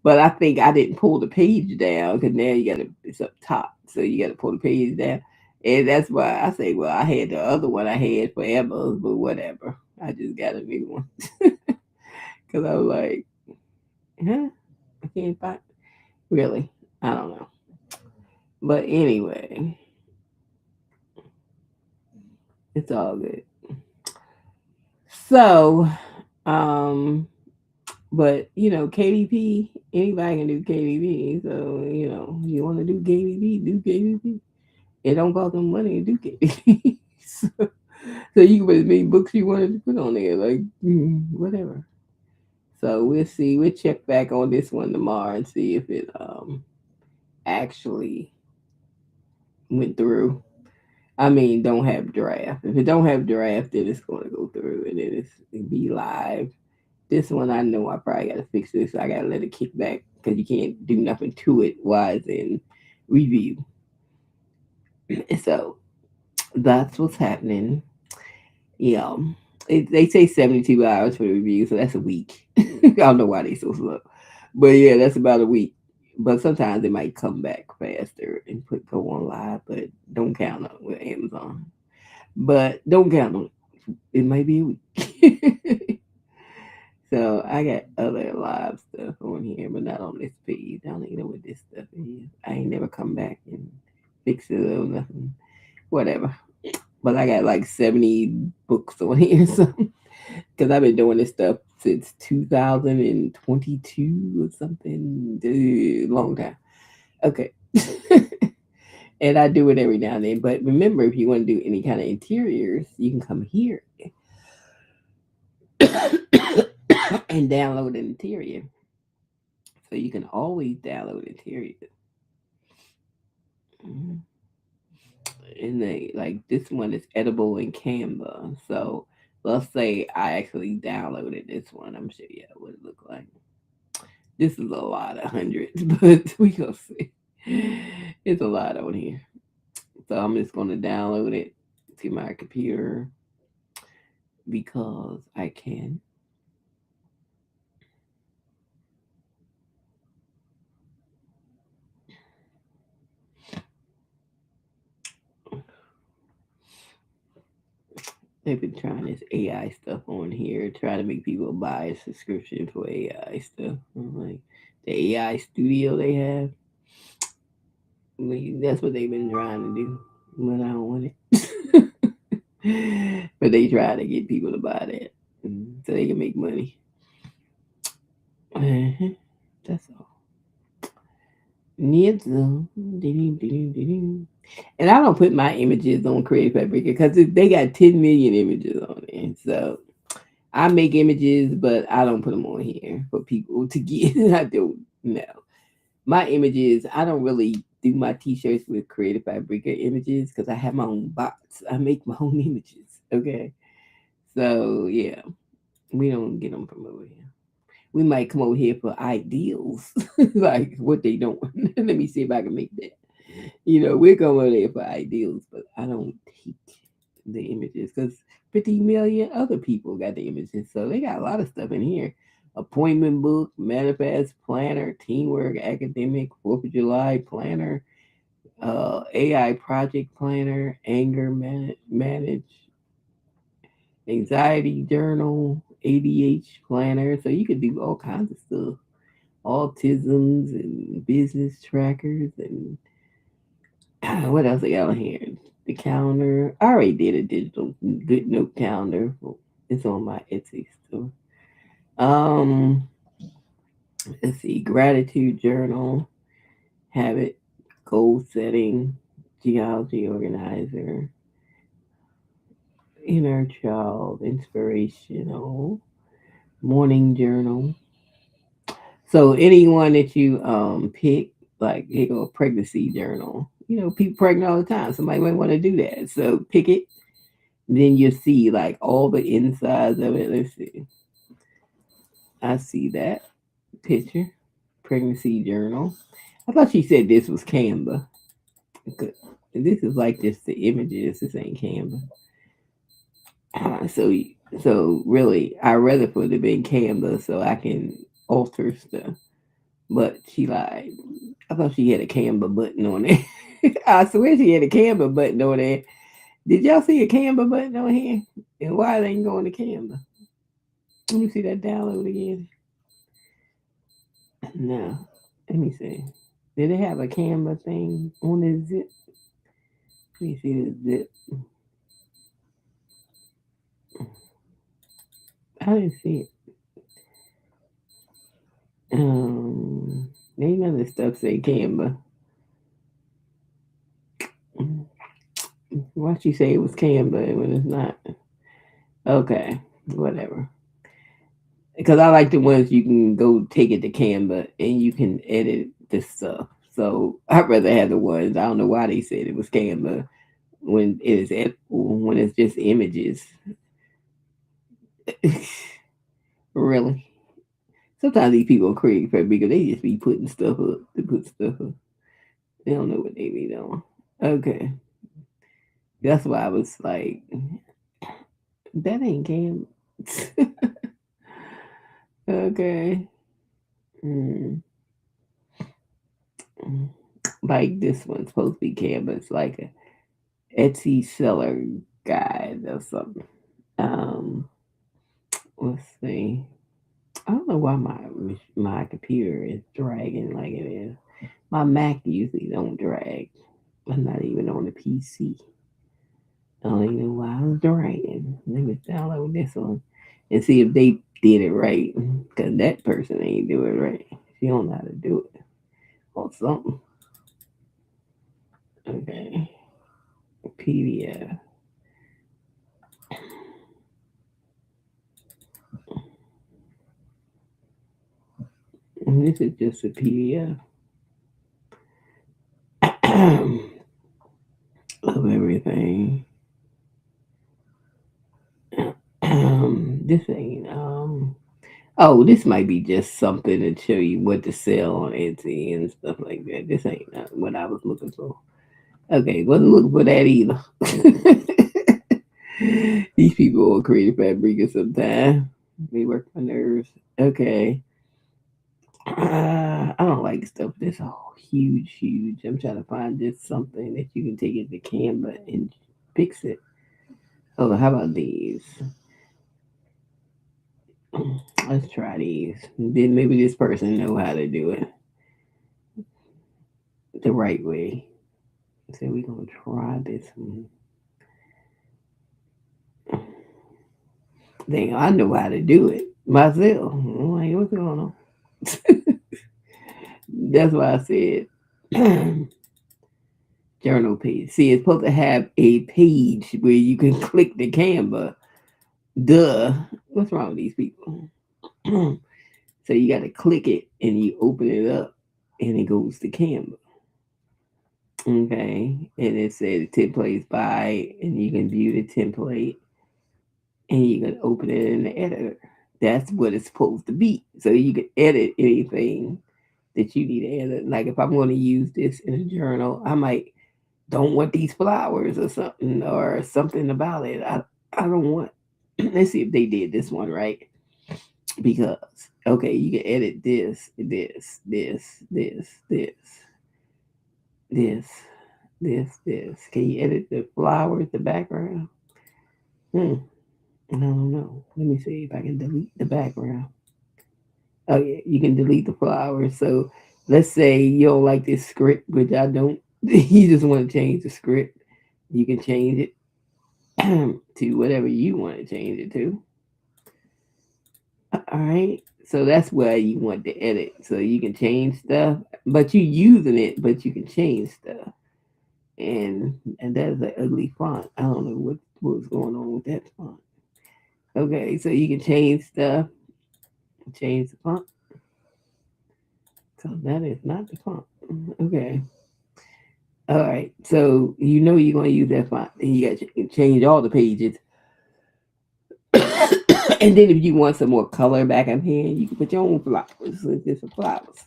S1: but I think I didn't pull the page down because now it's up top, so you got to pull the page down, and that's why I say, well, I had the other one I had forever, but whatever, I just got a new one because I was like, huh, I can't find really, I don't know, but anyway, it's all good. So, um, but KDP, anybody can do KDP. So you want to do KDP, do KDP. It don't cost them money to do KDP. So you can put as many books you wanted to put on there, like whatever. So we'll see. We'll check back on this one tomorrow and see if it actually went through. I mean, don't have draft. If it don't have draft, then it's going to go through and then it'll be live. This one I know I probably got to fix this. I got to let it kick back because you can't do nothing to it while it's in review. So that's what's happening. Yeah. They say 72 hours for the review, so that's a week. I don't know why they so slow. But yeah, that's about a week. But sometimes it might come back faster and go on live, but don't count on it with Amazon. But don't count on it. It might be a week. So I got other live stuff on here, but not on this page. I don't even know what this stuff is. I ain't never come back and fix it or nothing. Whatever. But I got like 70 books on here, so because I've been doing this stuff since 2022 or something. Dude, long time. Okay. And I do it every now and then. But remember, if you want to do any kind of interiors, you can come here and download an interior. So you can always download interiors. Mhm. And they like this one is edible in Canva. So let's say I actually downloaded this one. I'm sure you what it look like. This is a lot of hundreds, but we gonna see. It's a lot on here. So I'm just gonna download it to my computer because I can. They've been trying this AI stuff on here, trying to make people buy a subscription for AI stuff. I'm like the AI studio they have. Like, that's what they've been trying to do, but I don't want it. But they try to get people to buy that so they can make money. Uh-huh. That's all. Needs them. And I don't put my images on Creative Fabric because they got 10 million images on it. So I make images, but I don't put them on here for people to get. I don't know. My images, I don't really do my t-shirts with Creative Fabrica images because I have my own bots. I make my own images. Okay. So yeah, we don't get them from over here. We might come over here for ideals, like what they don't. Let me see if I can make that. We're going over there for ideals, but I don't take the images because 50 million other people got the images. So they got a lot of stuff in here. Appointment book, manifest, planner, teamwork, academic, 4th of July planner, AI project planner, anger manage, anxiety journal, ADH planner. So you could do all kinds of stuff. Autisms and business trackers and what else I got on here? The calendar. I already did a digital good note calendar. It's on my Etsy store. Um, let's see, gratitude journal, habit, goal setting, geology organizer, inner child, inspirational, morning journal. So anyone that you pick, like here go a pregnancy journal. People pregnant all the time. Somebody might want to do that. So pick it. Then you see like all the insides of it. Let's see. I see that picture. Pregnancy journal. I thought she said this was Canva. Good. This is like just the images. This ain't Canva. So really, I rather put it in Canva so I can alter stuff. But she lied. I thought she had a Canva button on it. I swear she had a Canva button on there. Did y'all see a Canva button on here? And why they ain't going to Canva? Let me see that download again. No. Let me see. Did they have a Canva thing on the zip? Let me see the zip. I didn't see it. Ain't none of this stuff say Canva. Why she say it was Canva when it's not? Okay, whatever. Because I like the ones you can go take it to Canva and you can edit the stuff. So I'd rather have the ones. I don't know why they said it was Canva when it is when it's just images. Really. Sometimes these people are crazy for because they just be putting stuff up to put stuff up. They don't know what they be doing. Okay. That's why I was like, that ain't Canva. Okay. Mm. Like this one's supposed to be Canva. It's like a Etsy seller guide or something. Um, let's see. I don't know why my computer is dragging like it is. My Mac usually don't drag. I'm not even on the PC. I don't even know why I was dragging. Let me download this one and see if they did it right. Because that person ain't do it right. She don't know how to do it or something. Okay. PDF. And this is just a PDF of everything. This ain't oh, this might be just something to show you what to sell on Etsy and stuff like that. This ain't not what I was looking for. Okay, wasn't looking for that either. These people are creative fabricants sometimes. They work my nerves. Okay. I don't like stuff that's all huge, huge. I'm trying to find just something that you can take it to Canva and fix it. Oh, how about these? Let's try these. Then maybe this person know how to do it the right way. So we're gonna try this one. Dang, I know how to do it myself. I'm like, what's going on? That's why I said journal page. See, it's supposed to have a page where you can click the Canva. Duh. What's wrong with these people? So you got to click it and you open it up and it goes to Canva. Okay. And it says templates by, and you can view the template and you can open it in the editor. That's what it's supposed to be. So you can edit anything that you need to edit. Like if I'm going to use this in a journal, I might don't want these flowers or something about it. I don't want. Let's see if they did this one right. Because okay, you can edit this, this. Can you edit the flowers, the background? Hmm. I don't know. Let me see if I can delete the background. Oh yeah, you can delete the flowers. So let's say you don't like this script, which I don't. You just want to change the script. You can change it to whatever you want to change it to. All right. So that's where you want to edit. So you can change stuff, but you using it, but you can change stuff. And that's an ugly font. I don't know what's going on with that font. Okay, so you can change stuff, change the font. So that is not the font. Okay. All right. So you know you're going to use that font, and you got to change all the pages. And then if you want some more color back up here, you can put your own flowers. So it's just flowers,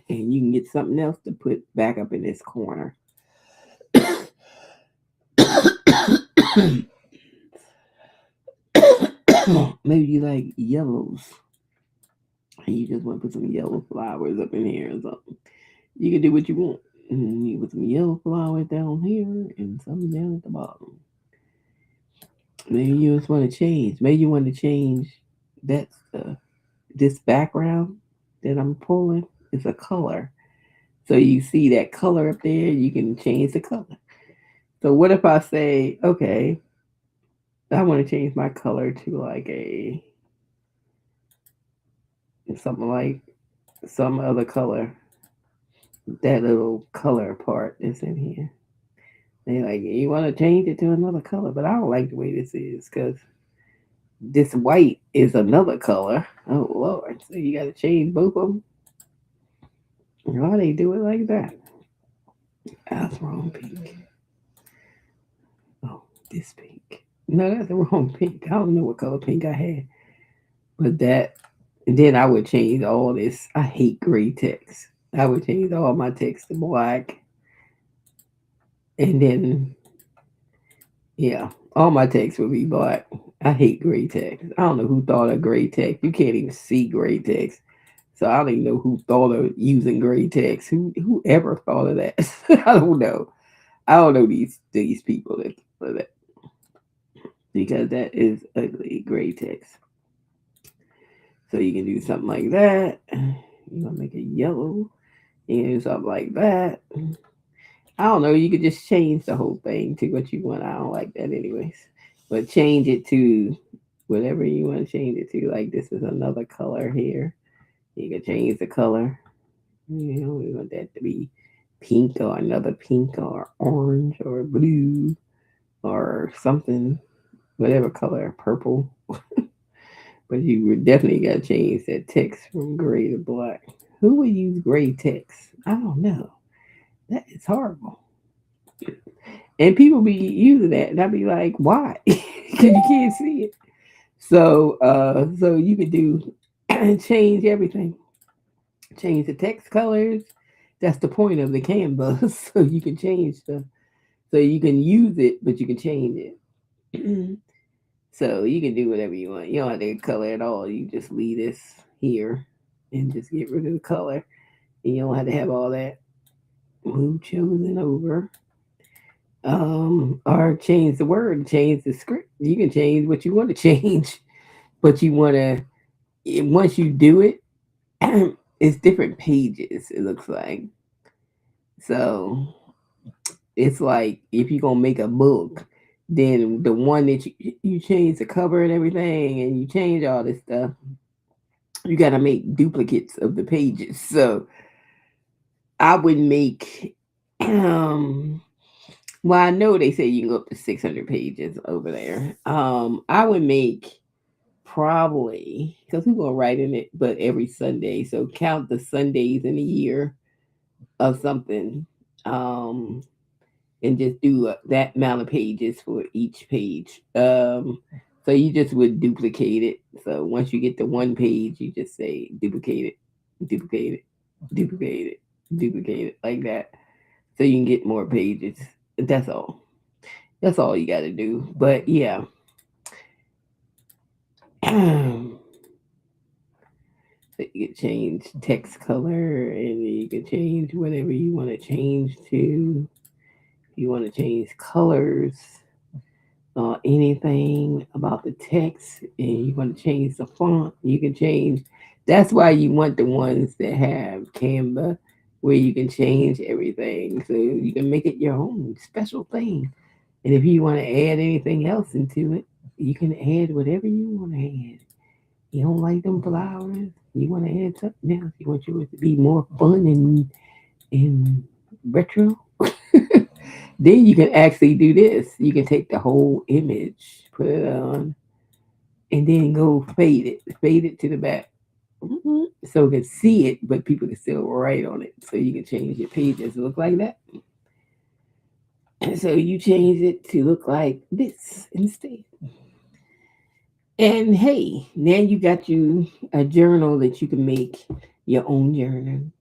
S1: and you can get something else to put back up in this corner. Maybe you like yellows, and you just want to put some yellow flowers up in here or something. You can do what you want. You put some yellow flowers down here and some down at the bottom. Maybe you just want to change. Maybe you want to change that this background that I'm pulling is a color. So you see that color up there, you can change the color. So what if I say, okay, I want to change my color to like a something like some other color. That little color part is in here. They like you want to change it to another color, but I don't like the way this is because this white is another color. Oh Lord! So you got to change both of them. Why they do it like that? That's wrong pink. Oh, this pink. No, that's the wrong pink. I don't know what color pink I had, but that. And then I would change all this. I hate gray text. I would change all my text to black, and then yeah, all my text would be black. I hate gray text. I don't know who thought of gray text. You can't even see gray text. So I don't even know who thought of using gray text. Whoever thought of that? I don't know. I don't know these people that for that because that is ugly gray text. So you can do something like that. You gonna make it yellow. You can do something like that. I don't know. You could just change the whole thing to what you want. I don't like that anyways. But change it to whatever you want to change it to. Like this is another color here. You can change the color. You know, we want that to be pink or another pink or orange or blue or something, whatever color, purple. But you would definitely got to change that text from gray to black. Who would use gray text? I don't know. That is horrible. And people be using that, and I'd be like, why? Because you can't see it. So you could do change everything, change the text colors. That's the point of the canvas. So you can change stuff. So you can use it, but you can change it. So you can do whatever you want. You don't have to color at all. You just leave this here and just get rid of the color. And you don't have to have all that blue chosen over. or change the word, change the script. You can change what you want to change, but you want to, once you do it, it's different pages, it looks like. So it's like if you're gonna make a book, then the one that you change the cover and everything, and you change all this stuff, you got to make duplicates of the pages. So I would make, um, well, I know they say you can go up to 600 pages over there. I would make probably, because we're gonna write in it, but every Sunday. So count the Sundays in a year of something. Um, and just do that amount of pages for each page. So you just would duplicate it. So once you get to one page, you just say duplicate it, duplicate it, duplicate it, duplicate it like that. So you can get more pages. That's all. That's all you got to do. But yeah, so you can change text color, and you can change whatever you want to change to. You want to change colors, anything about the text, and you want to change the font, you can change. That's why you want the ones that have Canva, where you can change everything, so you can make it your own special thing. And if you want to add anything else into it, you can add whatever you want to add. You don't like them flowers, you want to add something else. You want yours to be more fun and retro. Then you can actually do this. You can take the whole image, put it on, and then go fade it to the back, so you can see it, but people can still write on it. So you can change your pages to look like that. And so you change it to look like this instead. And hey, now you got you a journal that you can make your own journal.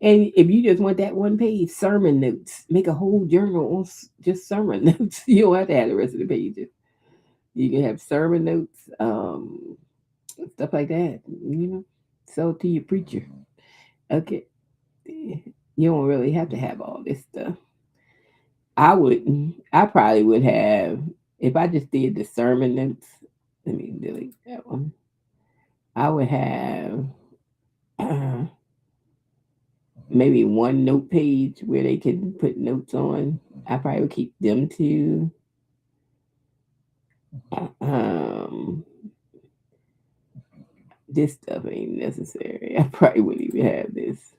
S1: And if you just want that one page, sermon notes, make a whole journal on just sermon notes. You don't have to have the rest of the pages. You can have sermon notes, stuff like that. Sell it to your preacher. Okay, you don't really have to have all this stuff. I wouldn't. I probably would have, if I just did the sermon notes. Let me delete that one. I would have maybe one note page where they can put notes on. I probably would keep them two. Um, this stuff ain't necessary. I probably wouldn't even have this.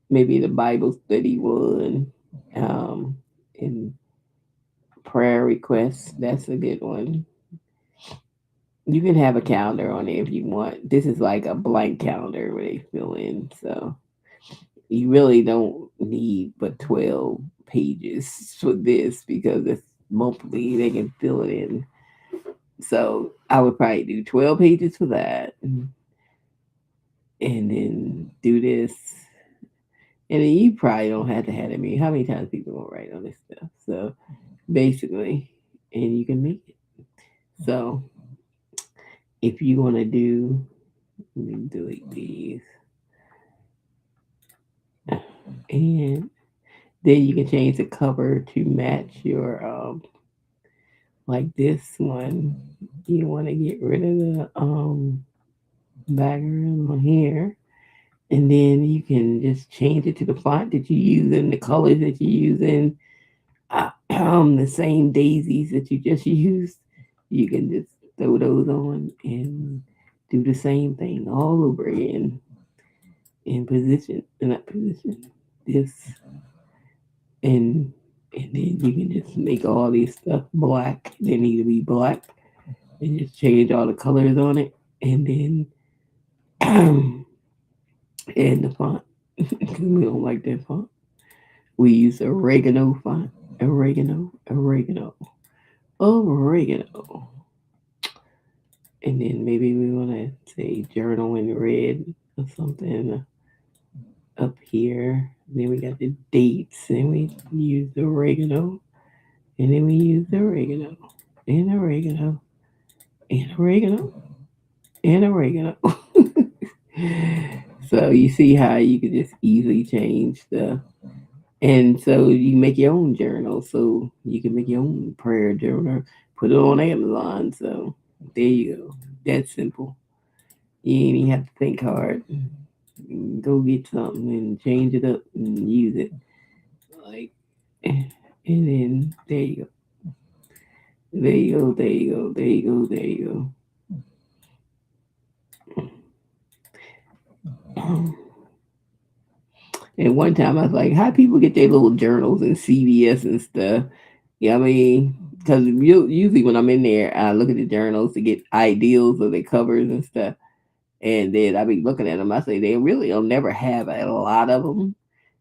S1: Maybe the Bible study one, and prayer requests. That's a good one. You can have a calendar on there if you want. This is like a blank calendar where they fill in. So you really don't need but 12 pages for this because it's monthly. They can fill it in. So I would probably do 12 pages for that, and then do this. And then you probably don't have to have it. I mean, how many times people gonna write on this stuff? So basically, and you can make it. So if you want to do, let me delete these, and then you can change the cover to match your, like this one. You want to get rid of the background on here, and then you can just change it to the font that you use and the colors that you use in, the same daisies that you just used. You can just throw those on and do the same thing all over again in position, not position, this, and and then you can just make all these stuff black. They need to be black, and just change all the colors on it, and then add the font. Because we don't like that font. We use oregano font. Oregano, oregano, oregano. And then maybe we want to say journal in red or something up here. Then we got the dates, and we use the oregano, and then we use the oregano, and oregano, and oregano, and oregano. So you see how you could just easily change the, And so you make your own journal. So you can make your own prayer journal, put it on Amazon. So there you go. That's simple. You ain't even have to think hard. Go get something and change it up and use it. Like, and then there you go. There you go. There you go. There you go. There you go. And one time I was like, how people get their little journals and CVS and stuff? Yeah, I mean, because usually when I'm in there, I look at the journals to get ideals of the covers and stuff. And then I be looking at them. I say they really will never have a lot of them.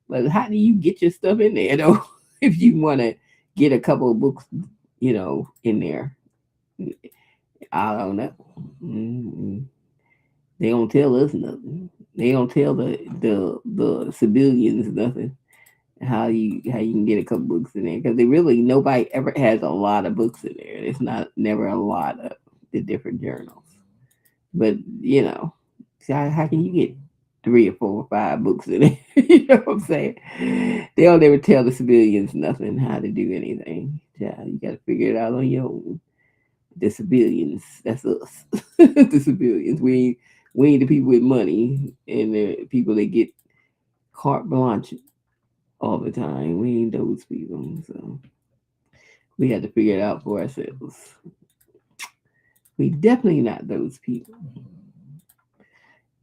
S1: But how do you get your stuff in there though? If you want to get a couple of books, in there, I don't know. Mm, they don't tell us nothing. They don't tell the civilians nothing. How you can get a couple books in there because they really nobody ever has a lot of books in there. It's not never a lot of the different journals. But how can you get 3 or 4 or 5 books in it? You know what I'm saying? They don't ever tell the civilians nothing how to do anything. Yeah, you got to figure it out on your own. The civilians, that's us. The civilians, we ain't the people with money and the people that get carte blanche all the time. We ain't those people, so we had to figure it out for ourselves. We definitely not those people.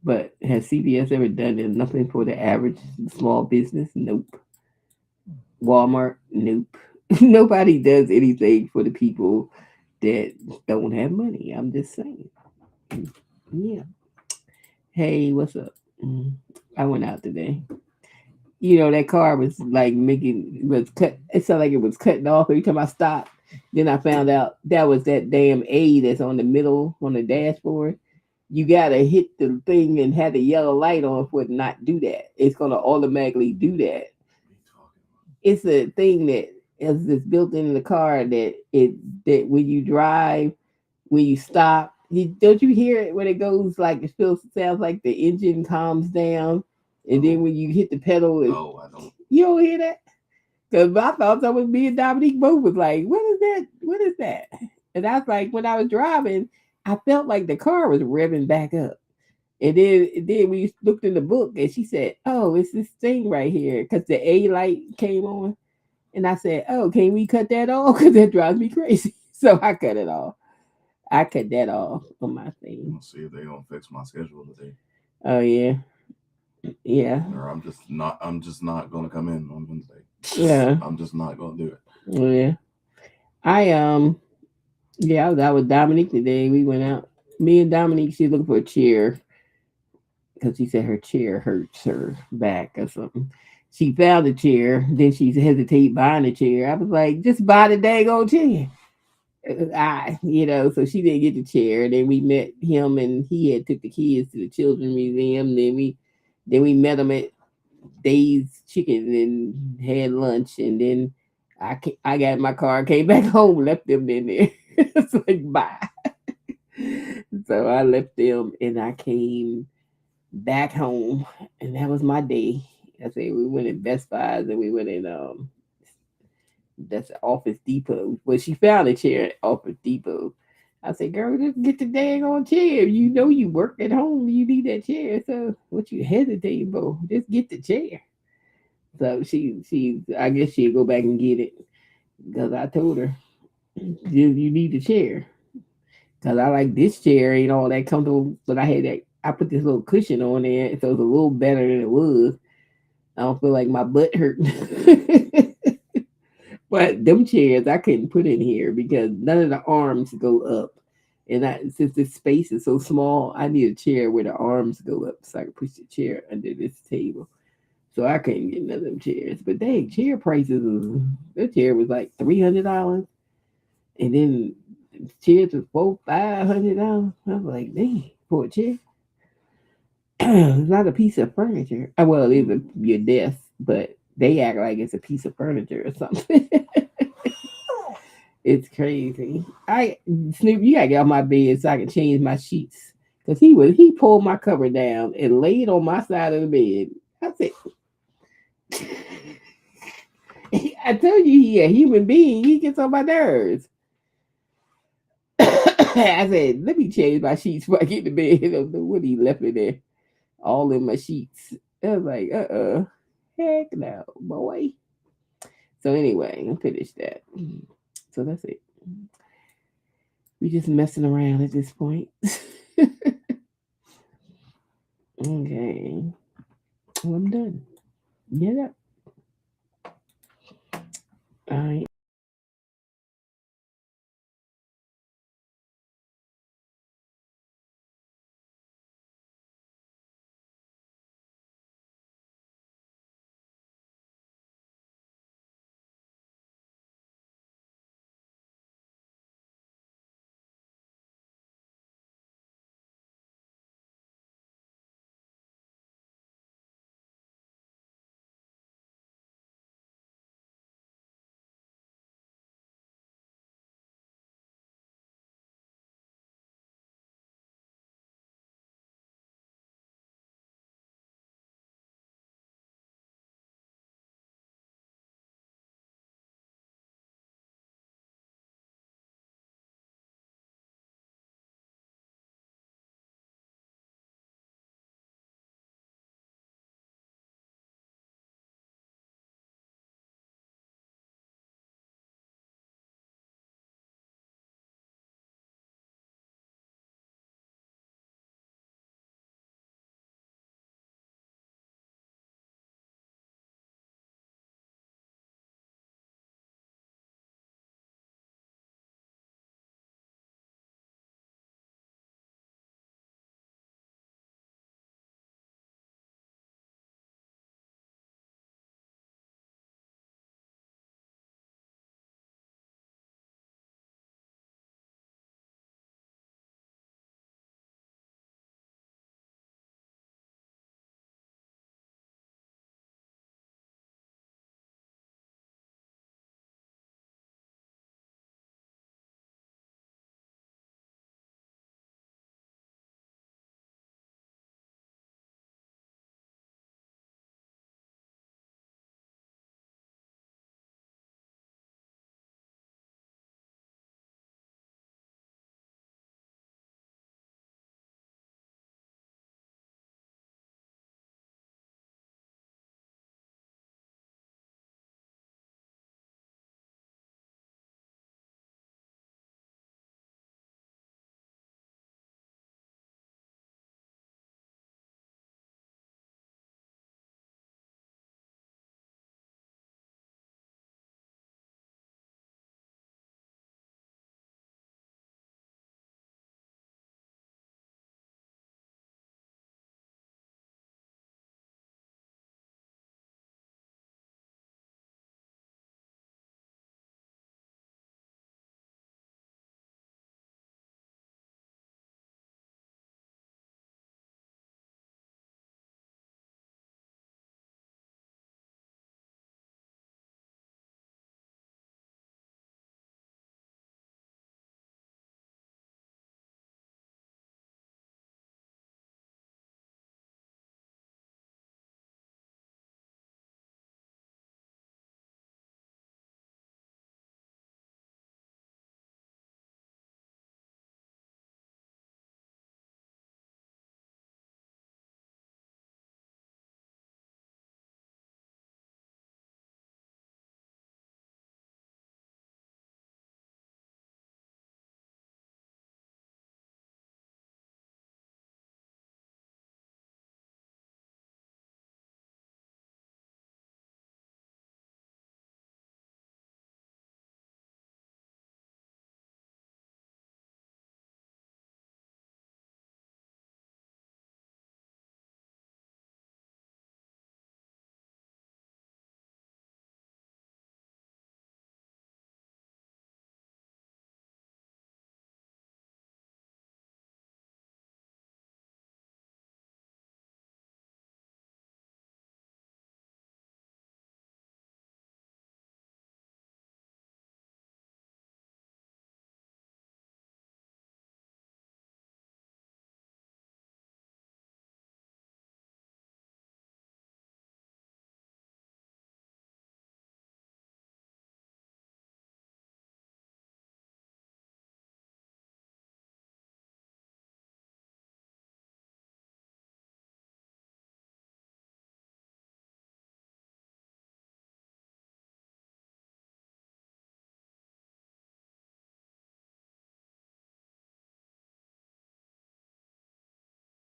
S1: But has CVS ever done nothing for the average small business? Nope. Walmart? Nope. Nobody does anything for the people that don't have money. I'm just saying. Yeah. Hey, what's up? Mm, I went out today. That car was like was cut. It sounded like it was cutting off every time I stopped. Then I found out that was that damn A that's on the middle on the dashboard. You gotta hit the thing and have the yellow light on for it to not do that. It's gonna automatically do that. It's a thing that is built in the car that when you drive, when you stop, don't you hear it when it goes like it feels sounds like the engine calms down, and then when you hit the pedal,
S2: I don't.
S1: you don't hear that. Because I thought that was me and Dominique both was like, what is that? What is that? And I was like, when I was driving, I felt like the car was revving back up. And then we looked in the book and she said, oh, it's this thing right here because the A light came on. And I said, oh, can we cut that off? Because that drives me crazy. So I cut it off. I cut that off on my thing.
S2: Let's see if they gonna fix my schedule today.
S1: Oh, yeah. Yeah.
S2: Or I'm just not. I'm just not gonna come in on Wednesday.
S1: Yeah.
S2: I'm just not gonna do it.
S1: Yeah. I, yeah, I was out with Dominique today. We went out. Me and Dominique, she's looking for a chair because she said her chair hurts her back or something. She found a chair, then she hesitated buying a chair. I was like, just buy the dang old chair. So she didn't get the chair. Then we met him, and he had took the kids to the children's museum. Then we met him at Dave's Chicken and had lunch, and then I got in my car, came back home, left them in there. It's like bye. So I left them, and I came back home, and that was my day. I said we went in Best Buys and we went in that's Office Depot. Well, she found a chair at Office Depot. I said, girl, just get the dang on chair. You know you work at home, you need that chair. So what you hesitating for? Just get the chair. So she I guess she'll go back and get it because I told her you need the chair because I like this chair ain't all that comfortable, but I put this little cushion on there, so it's a little better than it was. I don't feel like my butt hurt. But them chairs I couldn't put in here because none of the arms go up. And since this space is so small, I need a chair where the arms go up so I can push the chair under this table. So I couldn't get none of them chairs. But dang, chair prices the chair was like $300. And then chairs was $400-500. I was like, dang, for a chair. It's not a piece of furniture. Well, it is your desk, but they act like it's a piece of furniture or something. It's crazy. Snoop, you gotta get off my bed so I can change my sheets. Cause he pulled my cover down and laid on my side of the bed. I said, I told you he a human being. He gets on my nerves. I said, let me change my sheets before I get to bed. I don't know what he left in there. All in my sheets. I was like, heck no, boy. So anyway, I finished that. So that's it. We just messing around at this point. Okay. Well, I'm done. Get up. All right.